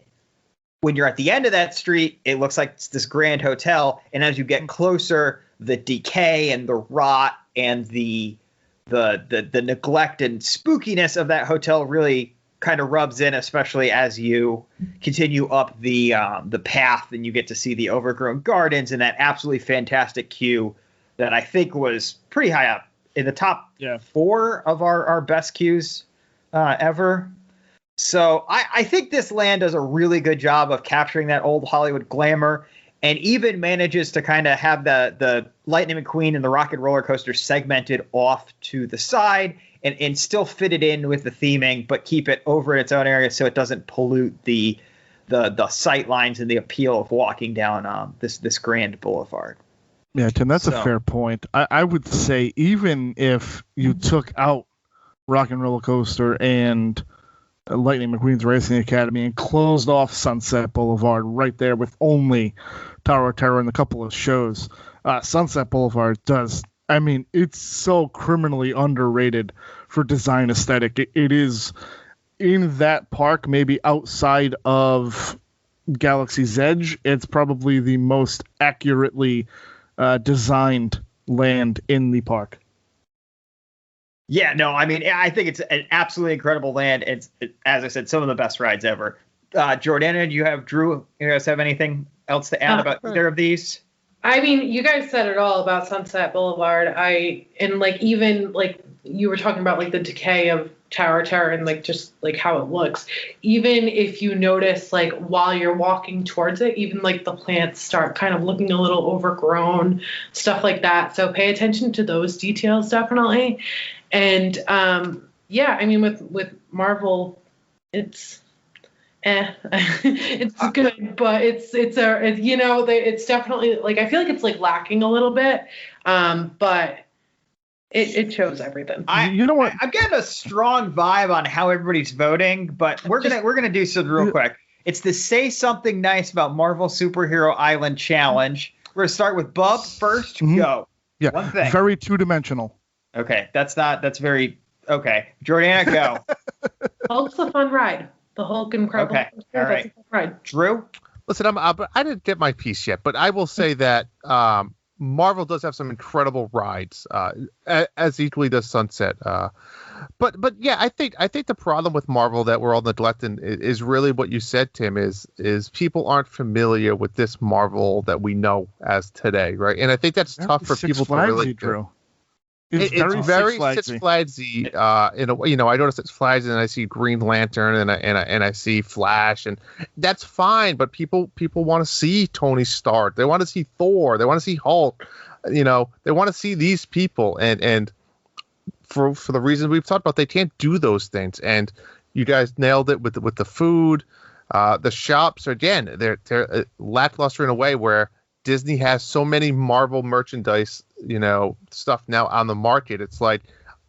when you're at the end of that street, it looks like it's this grand hotel. And as you get closer, the decay and the rot and the neglect and spookiness of that hotel really kind of rubs in, especially as you continue up the path and you get to see the overgrown gardens and that absolutely fantastic queue that I think was pretty high up in the top 4 of our best queues ever. So I think this land does a really good job of capturing that old Hollywood glamour and even manages to kind of have the Lightning McQueen and the Rock and Roller Coaster segmented off to the side and still fit it in with the theming, but keep it over in its own area so it doesn't pollute the sight lines and the appeal of walking down this grand boulevard. Yeah, Tim, that's a fair point. I would say even if you took out Rock and Roller Coaster and Lightning McQueen's Racing Academy and closed off Sunset Boulevard right there with only Tower of Terror and a couple of shows. Sunset Boulevard it's so criminally underrated for design aesthetic. It is in that park, maybe outside of Galaxy's Edge, it's probably the most accurately designed land in the park. Yeah, no, I mean, I think it's an absolutely incredible land. It's, as I said, some of the best rides ever. Jordana, Drew, you guys have anything else to add about either of these? I mean, you guys said it all about Sunset Boulevard. Even you were talking about like the decay of Tower of Terror and like just like how it looks. Even if you notice like while you're walking towards it, even like the plants start kind of looking a little overgrown, stuff like that. So pay attention to those details definitely. And I mean with Marvel, it's it's good, but it's definitely like I feel like it's like lacking a little bit, but it shows everything. You know what? I'm getting a strong vibe on how everybody's voting, but we're gonna do something real quick. It's the Say Something Nice About Marvel Superhero Island challenge. We're gonna start with Bub first. Mm-hmm. Go. Yeah, one thing. Very two-dimensional. Okay, that's very okay. Jordana, go. Hulk's a fun ride. The Hulk Incredible. Okay, all right. Ride. Drew? Listen, I didn't get my piece yet, but I will say that Marvel does have some incredible rides, as equally does Sunset. But yeah, I think the problem with Marvel that we're all neglecting is really what you said, Tim. Is people aren't familiar with this Marvel that we know as today, right? And I think that's tough for people to really do. It's very Six Flagsy. I notice Six Flags and I see Green Lantern and I see Flash, and that's fine. But people want to see Tony Stark. They want to see Thor. They want to see Hulk. They want to see these people. And for the reasons we've talked about, they can't do those things. And you guys nailed it with the food. The shops, again, they're lackluster in a way where Disney has so many Marvel merchandise, stuff now on the market. It's like,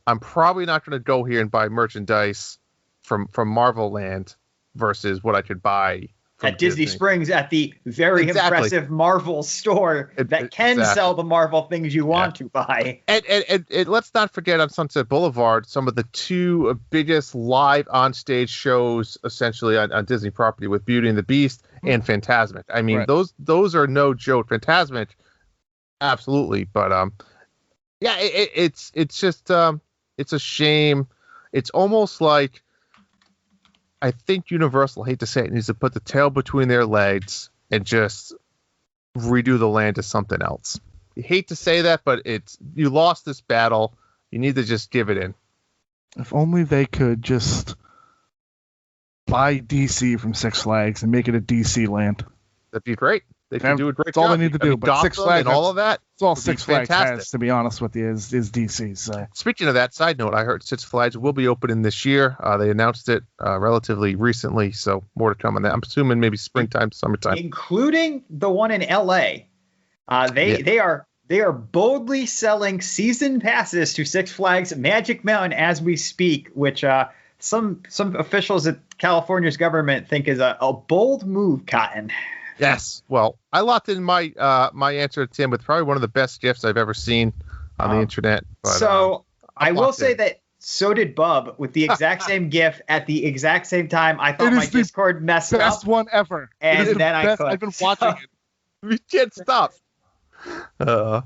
I'm probably not going to go here and buy merchandise from Marvel Land versus what I could buy from at Disney Springs at the very impressive Marvel store that can sell the Marvel things you want to buy. And let's not forget on Sunset Boulevard, some of the two biggest live on-stage shows essentially on Disney property with Beauty and the Beast and Fantasmic. I mean, those are no joke. Fantasmic, absolutely. But it's just it's a shame. It's almost like, I think Universal, I hate to say it, needs to put the tail between their legs and just redo the land to something else. You hate to say that, but you lost this battle. You need to just give it in. If only they could just buy DC from Six Flags and make it a DC land. That'd be great. They can do a great job. That's all they need to do. But Six Flags and all of that. It's all Six Flags has, to be honest with you, is DC. So. Speaking of that, side note, I heard Six Flags will be opening this year. They announced it relatively recently, so more to come on that. I'm assuming maybe springtime, summertime, including the one in LA. They are boldly selling season passes to Six Flags Magic Mountain as we speak, which some officials at California's government think is a bold move, Cotton. Yes. Well, I locked in my answer to Tim with probably one of the best gifts I've ever seen on the internet. But, so I will say that so did Bub with the exact same GIF at the exact same time. I thought my Discord messed up. Best one ever. And then I I've been watching it. We can't stop. All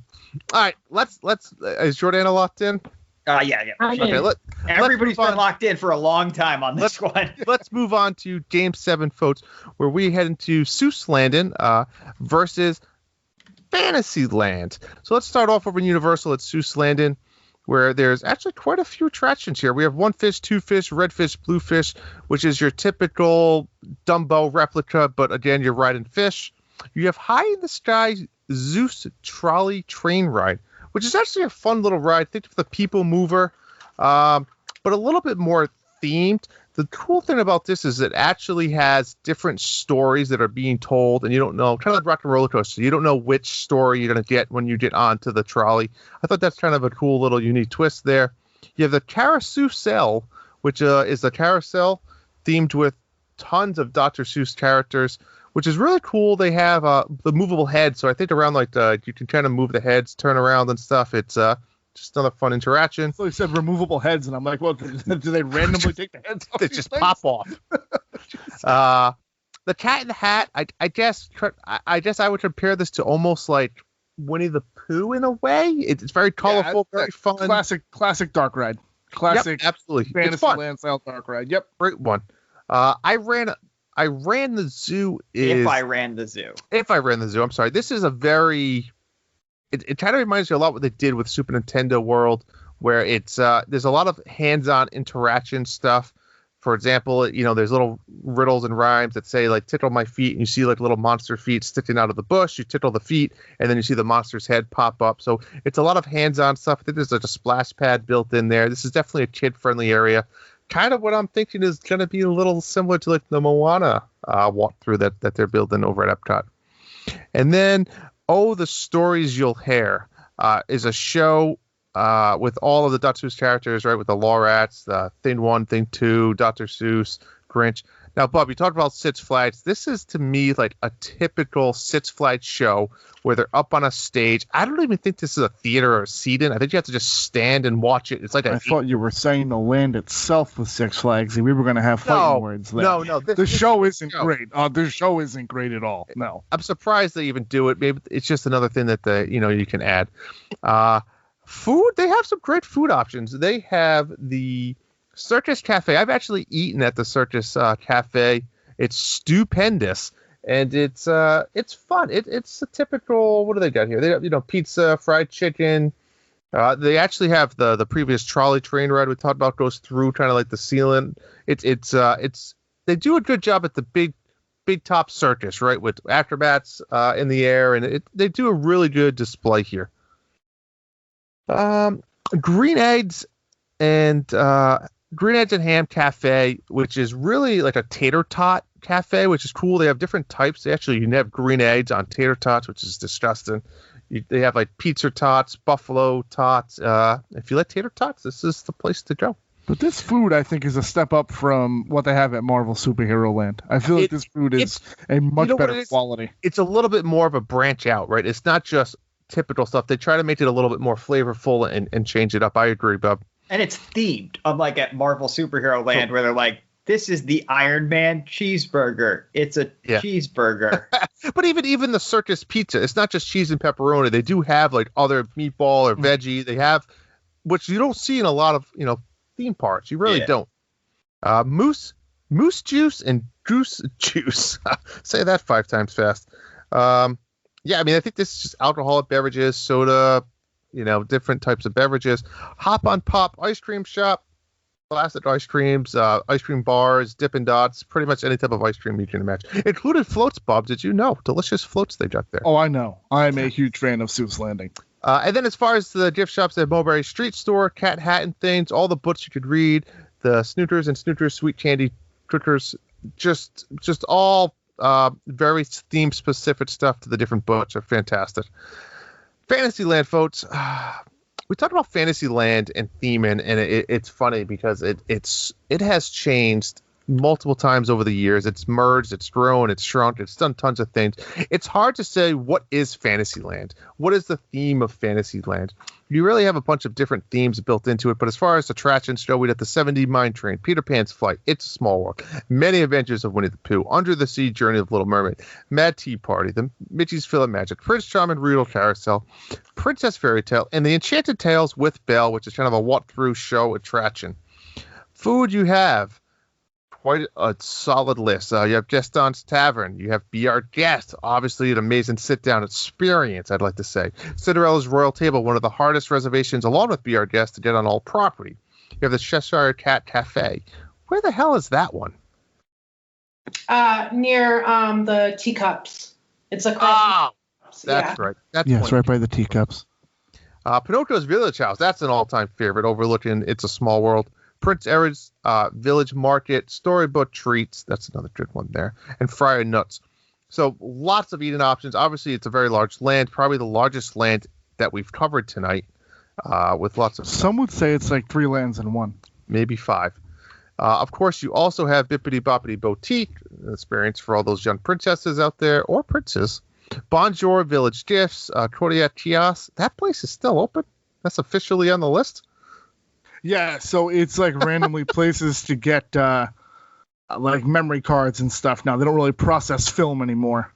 right. Let's. Is Jordana locked in? Yeah. Okay, everybody's been locked in for a long time on this one. Let's move on to Game 7, folks, where we head into Seuss Landing versus Fantasyland. So let's start off over in Universal at Seuss Landing, where there's actually quite a few attractions here. We have one fish, two fish, red fish, blue fish, which is your typical Dumbo replica, but again, you're riding fish. You have High in the Sky Zeus Trolley Train Ride, which is actually a fun little ride. Think of the People Mover, but a little bit more themed. The cool thing about this is it actually has different stories that are being told, and you don't know, kind of like Rock and Roller Coaster. You don't know which story you're going to get when you get onto the trolley. I thought that's kind of a cool little unique twist there. You have the Carousel, which is the carousel themed with tons of Dr. Seuss characters, which is really cool. They have the movable heads, so I think around you can kind of move the heads, turn around and stuff. It's just another fun interaction. So he said removable heads, and I'm like, well, do they randomly take the heads off? They just pop off. The Cat in the Hat, I guess I would compare this to almost like Winnie the Pooh in a way. It's very colorful, very fun. Classic dark ride. Classic, yep, absolutely. Fantasyland style dark ride. Yep, great one. I ran the zoo. If I ran the zoo, I'm sorry. This is a very. It kind of reminds me a lot what they did with Super Nintendo World, where it's there's a lot of hands-on interaction stuff. For example, there's little riddles and rhymes that say like tickle my feet, and you see like little monster feet sticking out of the bush. You tickle the feet, and then you see the monster's head pop up. So it's a lot of hands-on stuff. I think there's like a splash pad built in there. This is definitely a kid-friendly area. Kind of what I'm thinking is going to be a little similar to like the Moana walkthrough that they're building over at Epcot. And then, the Stories You'll Hear is a show with all of the Dr. Seuss characters, right? With the Lorax, Thing 1, Thing 2, Dr. Seuss, Grinch. Now, Bob, you talked about Six Flags. This is, to me, like a typical Six Flags show where they're up on a stage. I don't even think this is a theater or a seat-in. I think you have to just stand and watch it. It's like I thought you were saying the land itself was Six Flags, and we were going to have fighting words there. No. The show isn't great. The show isn't great at all. No. I'm surprised they even do it. Maybe it's just another thing that you can add. Food, they have some great food options. They have the Circus Cafe. I've actually eaten at the Circus Cafe. It's stupendous, and it's fun. It's a typical. What do they got here? They have pizza, fried chicken. They actually have the previous trolley train ride we talked about goes through kind of like the ceiling. It's they do a good job at the big top circus, right, with acrobats in the air, and they do a really good display here. Green Eggs and Ham Cafe, which is really like a tater tot cafe, which is cool. They have different types. You can have green eggs on tater tots, which is disgusting. They have like pizza tots, buffalo tots. If you like tater tots, this is the place to go. But this food, I think, is a step up from what they have at Marvel Superhero Land. I feel like this food is a much better quality. It's a little bit more of a branch out, right? It's not just typical stuff. They try to make it a little bit more flavorful and change it up. I agree, Bob. And it's themed, unlike at Marvel Superhero Land, where they're like, this is the Iron Man cheeseburger. It's a cheeseburger. But even the circus pizza, it's not just cheese and pepperoni. They do have like other meatball or veggie. They have, which you don't see in a lot of theme parks. You really don't. Moose juice and goose juice. Say that 5 times fast. I think this is just alcoholic beverages, soda, different types of beverages. Hop on Pop ice cream shop, classic ice creams, ice cream bars, Dippin' Dots, pretty much any type of ice cream you can imagine. Included floats, Bob. Did you know? Delicious floats they got there. Oh, I know. I'm a huge fan of Seuss Landing. And then as far as the gift shops, they have Mulberry Street Store, Cat Hat and Things, all the books you could read, the Snooters and Snooters Sweet Candy Cookers, just all very theme-specific stuff to the different books are fantastic. Fantasyland, folks. We talked about Fantasyland and theming, and it's funny because it has changed multiple times over the years. It's merged, it's grown, it's shrunk, it's done tons of things. It's hard to say what is Fantasyland. What is the theme of Fantasyland? You really have a bunch of different themes built into it, but as far as attractions go, we got the 7D Mine Train, Peter Pan's Flight, It's a Small World, Many Adventures of Winnie the Pooh, Under the Sea Journey of Little Mermaid, Mad Tea Party, the Mickey's Fill of Magic, Prince Charming Regal Carousel, Princess Fairy Tale, and the Enchanted Tales with Belle, which is kind of a walk-through show attraction. Food, you have quite a solid list. You have Gaston's Tavern. You have Be Our Guest. Obviously, an amazing sit-down experience, I'd like to say. Cinderella's Royal Table, one of the hardest reservations, along with Be Our Guest, to get on all property. You have the Cheshire Cat Cafe. Where the hell is that one? Near the teacups. It's across. That's right. It's right by the teacups. Pinocchio's Village House. That's an all-time favorite, overlooking It's a Small World. Prince Edward's Village Market, Storybook Treats, that's another good one there, and Friar Nuts. So lots of eating options. Obviously, it's a very large land, probably the largest land that we've covered tonight, with lots of... Some would say it's like 3 lands in one. Maybe 5. Of course, you also have Bippity Boppity Boutique, an experience for all those young princesses out there, or princes. Bonjour Village Gifts, Claudia Chias. That place is still open. That's officially on the list. Yeah, so it's like randomly places to get like memory cards and stuff now. They don't really process film anymore.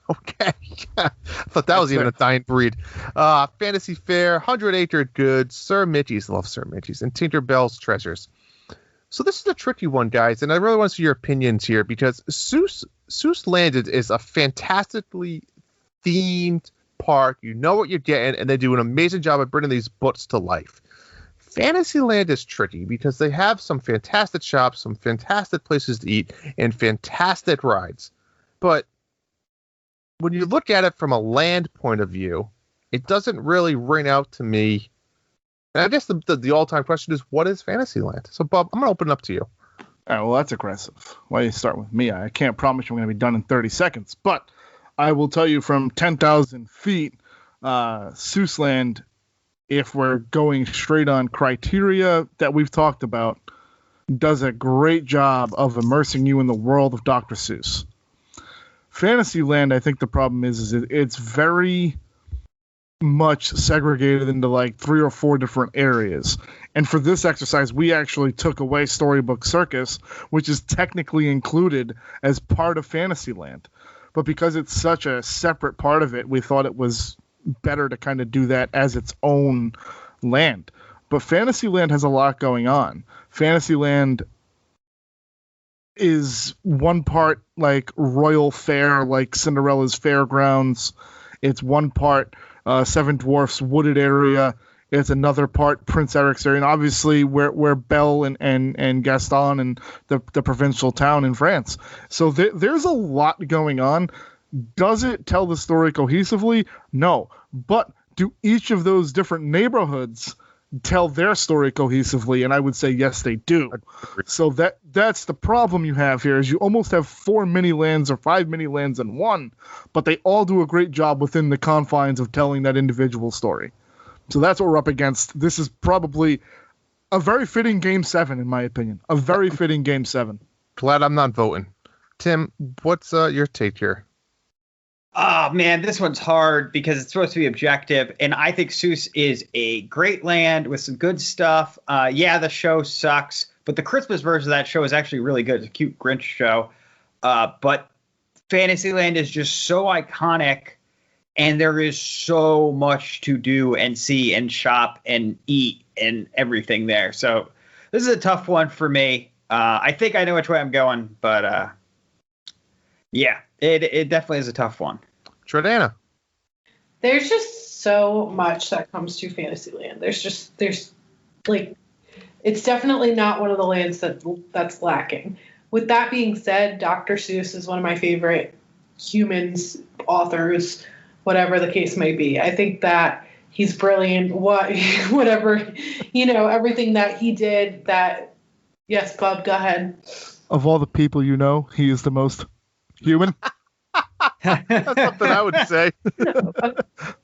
Okay. I thought that was even a dying breed. Fantasy Fair, 100 Acre Goods, Sir Midgie's, love Sir Midgie's, and Tinkerbell's Treasures. So this is a tricky one, guys, and I really want to see your opinions here because Seuss Landed is a fantastically themed park. You know what you're getting, and they do an amazing job of bringing these books to life. Fantasyland is tricky because they have some fantastic shops, some fantastic places to eat, and fantastic rides. But when you look at it from a land point of view, it doesn't really ring out to me. And I guess the all-time question is, what is Fantasyland? So, Bob, I'm going to open it up to you. All right, well, that's aggressive. Why do you start with me? I can't promise you I'm going to be done in 30 seconds, but I will tell you from 10,000 feet, Seussland, if we're going straight on criteria that we've talked about, does a great job of immersing you in the world of Dr. Seuss. Fantasyland, I think the problem is it's very much segregated into like 3 or 4 different areas. And for this exercise, we actually took away Storybook Circus, which is technically included as part of Fantasyland. But because it's such a separate part of it, we thought it was better to kind of do that as its own land. But Fantasyland has a lot going on. Fantasyland is one part like Royal Fair, like Cinderella's Fairgrounds. It's one part Seven Dwarfs Wooded area. It's another part Prince Eric's area. And obviously where Belle and Gaston and the provincial town in France. So there's a lot going on. Does it tell the story cohesively? No. But do each of those different neighborhoods tell their story cohesively? And I would say yes, they do. So that's the problem you have here, is you almost have 4 mini lands or 5 mini lands in one, but they all do a great job within the confines of telling that individual story. So that's what we're up against. This is probably a very fitting Game 7, in my opinion. A very fitting Game 7. Glad I'm not voting. Tim, what's your take here? Oh, man, this one's hard because it's supposed to be objective. And I think Seuss is a great land with some good stuff. Yeah, the show sucks, but the Christmas version of that show is actually really good. It's a cute Grinch show. But Fantasyland is just so iconic, and there is so much to do and see and shop and eat and everything there. So this is a tough one for me. I think I know which way I'm going, but yeah, it definitely is a tough one. Jordana. There's just so much that comes to Fantasyland. There's like, it's definitely not one of the lands that's lacking. With that being said, Dr. Seuss is one of my favorite humans, authors, whatever the case may be. I think that he's brilliant. Whatever, everything that he did. That, yes, Bob, go ahead. Of all the people you know, he is the most human. That's something I would say.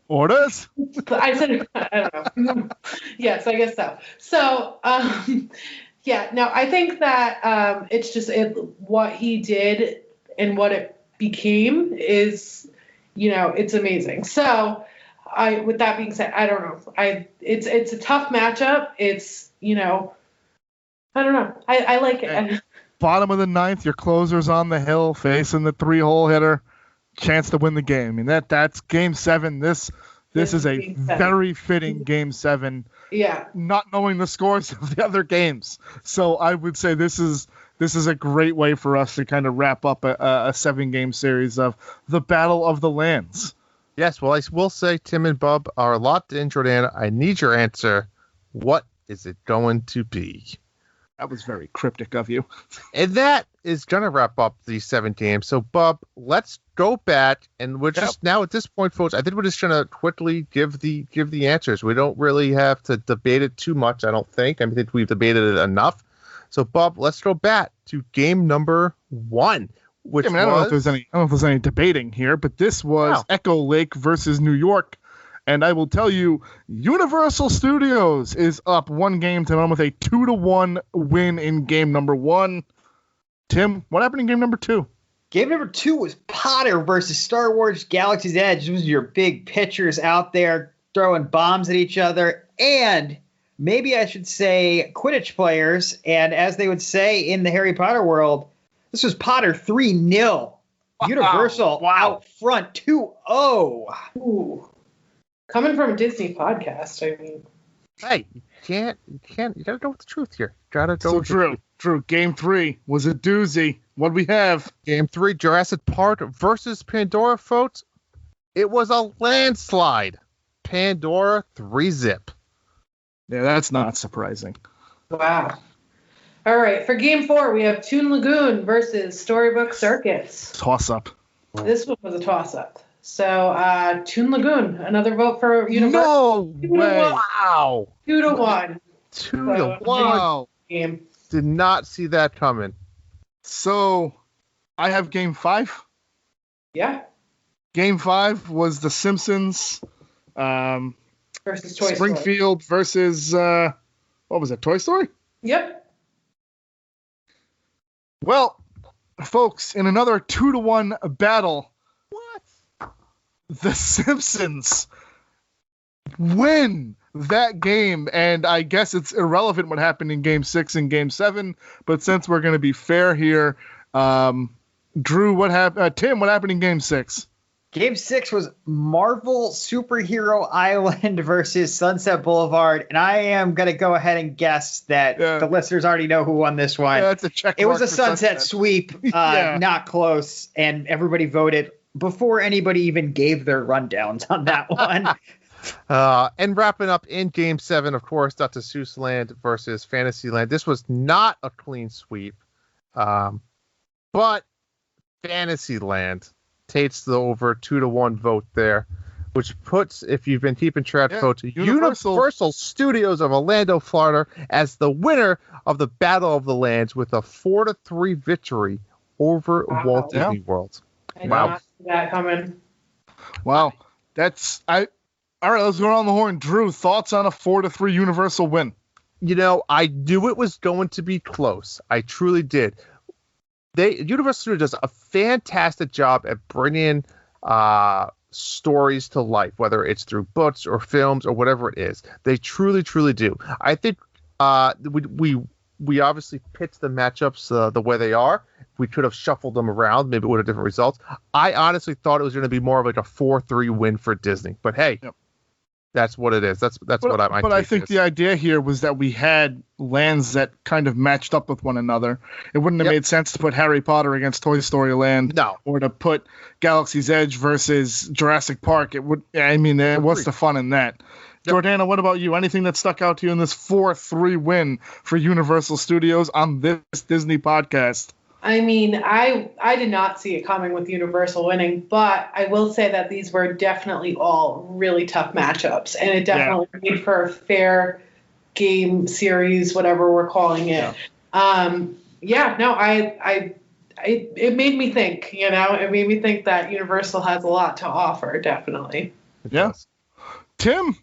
Orders? I said, I don't know. Yes, I guess so. So, yeah, no, I think that it's just what he did and what it became is, it's amazing. So, with that being said, I don't know. It's a tough matchup. It's, I don't know. I like it. Bottom of the 9th, your closer's on the hill facing the 3-hole hitter. Chance to win the game. I mean, that's Game 7. This is a very fitting Game 7. Yeah. Not knowing the scores of the other games. So I would say this is a great way for us to kind of wrap up a 7-game series of the Battle of the Lands. Yes, well, I will say Tim and Bob are locked in. Jordana, I need your answer. What is it going to be? That was very cryptic of you. And that is going to wrap up the 7 games. So, Bob, let's go back. And we're just now at this point, folks, I think we're just going to quickly give the answers. We don't really have to debate it too much, I don't think. I think we've debated it enough. So, Bob, let's go back to game number 1. I don't know if there's any debating here, but this was Echo Lake versus New York And I will tell you, Universal Studios is up 1 game to none with a 2-1 win in game number 1. Tim, what happened in game number 2? Game number 2 was Potter versus Star Wars Galaxy's Edge. This was your big pitchers out there throwing bombs at each other. And maybe I should say Quidditch players. And as they would say in the Harry Potter world, this was Potter 3-0. Universal out front 2-0. Ooh. Coming from a Disney podcast, I mean. Hey, you gotta go with the truth here. Gotta go with Drew, game 3 was a doozy. What we have? Game 3, Jurassic Park versus Pandora, folks. It was a landslide. Pandora 3-zip. Yeah, that's not surprising. Wow. All right, for game 4, we have Toon Lagoon versus Storybook Circus. Toss-up. This one was a toss-up. So, Toon Lagoon, another vote for Universal. No way. Wow. 2-1. 2-1. Wow. Game. Did not see that coming. So, I have game 5. Yeah. Game 5 was The Simpsons versus Toy Springfield Story. Versus, what was it, Toy Story? Yep. Well, folks, in another 2-1 battle, The Simpsons win that game, and I guess it's irrelevant what happened in Game 6 and Game 7, but since we're going to be fair here, Drew, Tim, what happened in Game 6? Game 6 was Marvel Superhero Island versus Sunset Boulevard, and I am going to go ahead and guess that the listeners already know who won this one. Yeah, that's a check it was a mark for sunset sweep, not close, and everybody voted before anybody even gave their rundowns on that one. And wrapping up in Game 7, of course, Dr. Seuss Land versus Fantasyland. This was not a clean sweep, but Fantasyland takes the over 2-1 vote there, which puts, if you've been keeping track, folks, Universal Studios of Orlando, Florida, as the winner of the Battle of the Lands with a 4-3 victory over Walt Disney World. I did not see that coming. Wow. All right, let's go around the horn. Drew, thoughts on a 4-3 Universal win? You know, I knew it was going to be close. I truly did. Universal Studios does a fantastic job at bringing stories to life, whether it's through books or films or whatever it is. They truly, truly do. I think we obviously pitched the matchups the way they are. We could have shuffled them around, maybe with different results. I honestly thought it was going to be more of like a 4-3 win for Disney. But hey, that's what it is. That's what I might. But I think the idea here was that we had lands that kind of matched up with one another. It wouldn't have made sense to put Harry Potter against Toy Story Land, or to put Galaxy's Edge versus Jurassic Park. It would. I mean, what's the fun in that? Jordana, what about you? Anything that stuck out to you in this 4-3 win for Universal Studios on this Disney podcast? I mean, I did not see it coming with Universal winning, but I will say that these were definitely all really tough matchups, and it definitely made for a fair game series, whatever we're calling it. It made me think, it made me think that Universal has a lot to offer, definitely. Yes. Tim?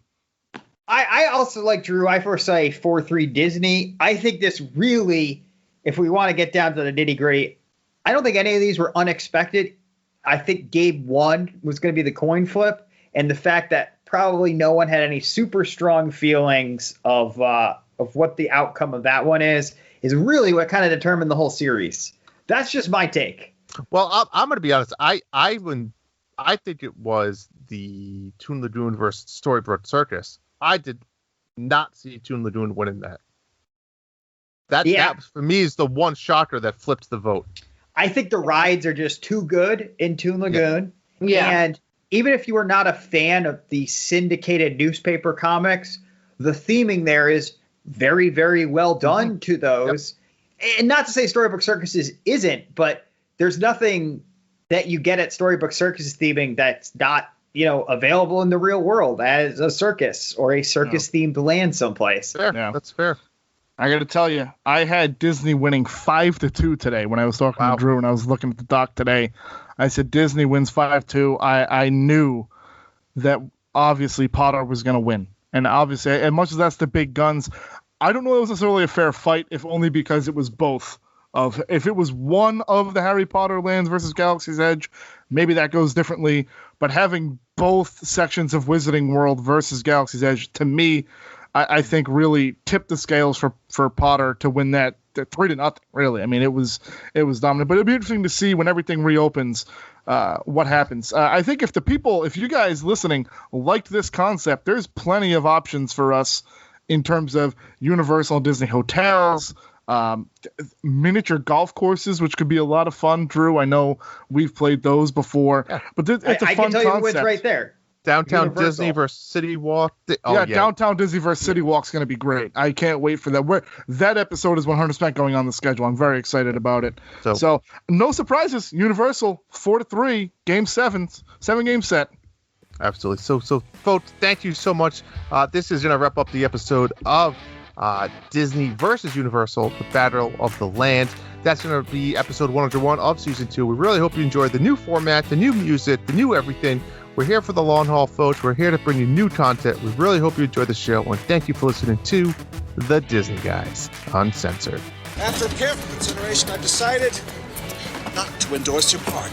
I also like Drew. I foresaw a 4-3 Disney. I think this really, if we want to get down to the nitty-gritty, I don't think any of these were unexpected. I think Game 1 was going to be the coin flip, and the fact that probably no one had any super strong feelings of what the outcome of that one is really what kind of determined the whole series. That's just my take. Well, I'm going to be honest. I think it was the Toon Lagoon versus Storybook Circus. I did not see Toon Lagoon winning that. That for me is the one shocker that flips the vote. I think the rides are just too good in Toon Lagoon. Yeah. And even if you are not a fan of the syndicated newspaper comics, the theming there is very, very well done to those. And not to say Storybook Circuses isn't, but there's nothing that you get at Storybook Circus theming that's not, available in the real world as a circus or a circus-themed land someplace. Fair. Yeah. That's fair. I got to tell you, I had Disney winning 5-2 today when I was talking to Drew and I was looking at the doc today. I said Disney wins 5-2. I knew that obviously Potter was going to win. And obviously, as much as that's the big guns, I don't know it was necessarily a fair fight, if only because it was both. If it was one of the Harry Potter lands versus Galaxy's Edge, maybe that goes differently. But having both sections of Wizarding World versus Galaxy's Edge, to me, I think really tipped the scales for Potter to win that 3-0. Really, I mean, it was dominant. But it'll be interesting to see when everything reopens what happens. I think if you guys listening liked this concept, there's plenty of options for us in terms of Universal and Disney hotels. Miniature golf courses, which could be a lot of fun. Drew, I know we've played those before, but it's a fun concept. I can tell you what's right there. Downtown Universal. Disney versus City Walk. Downtown Disney versus City Walk's going to be great. I can't wait for that. That episode is 100% going on the schedule. I'm very excited about it. So no surprises. Universal 4-3, game 7-game set. Absolutely. So folks, thank you so much. This is going to wrap up the episode of Disney versus Universal, the Battle of the Lands. That's going to be episode 101 of season 2. We really hope you enjoyed the new format, the new music, the new everything. We're here for the long haul, folks. We're here to bring you new content. We really hope you enjoy the show, and thank you for listening to The Disney Guys Uncensored. After careful consideration, I've decided not to endorse your park.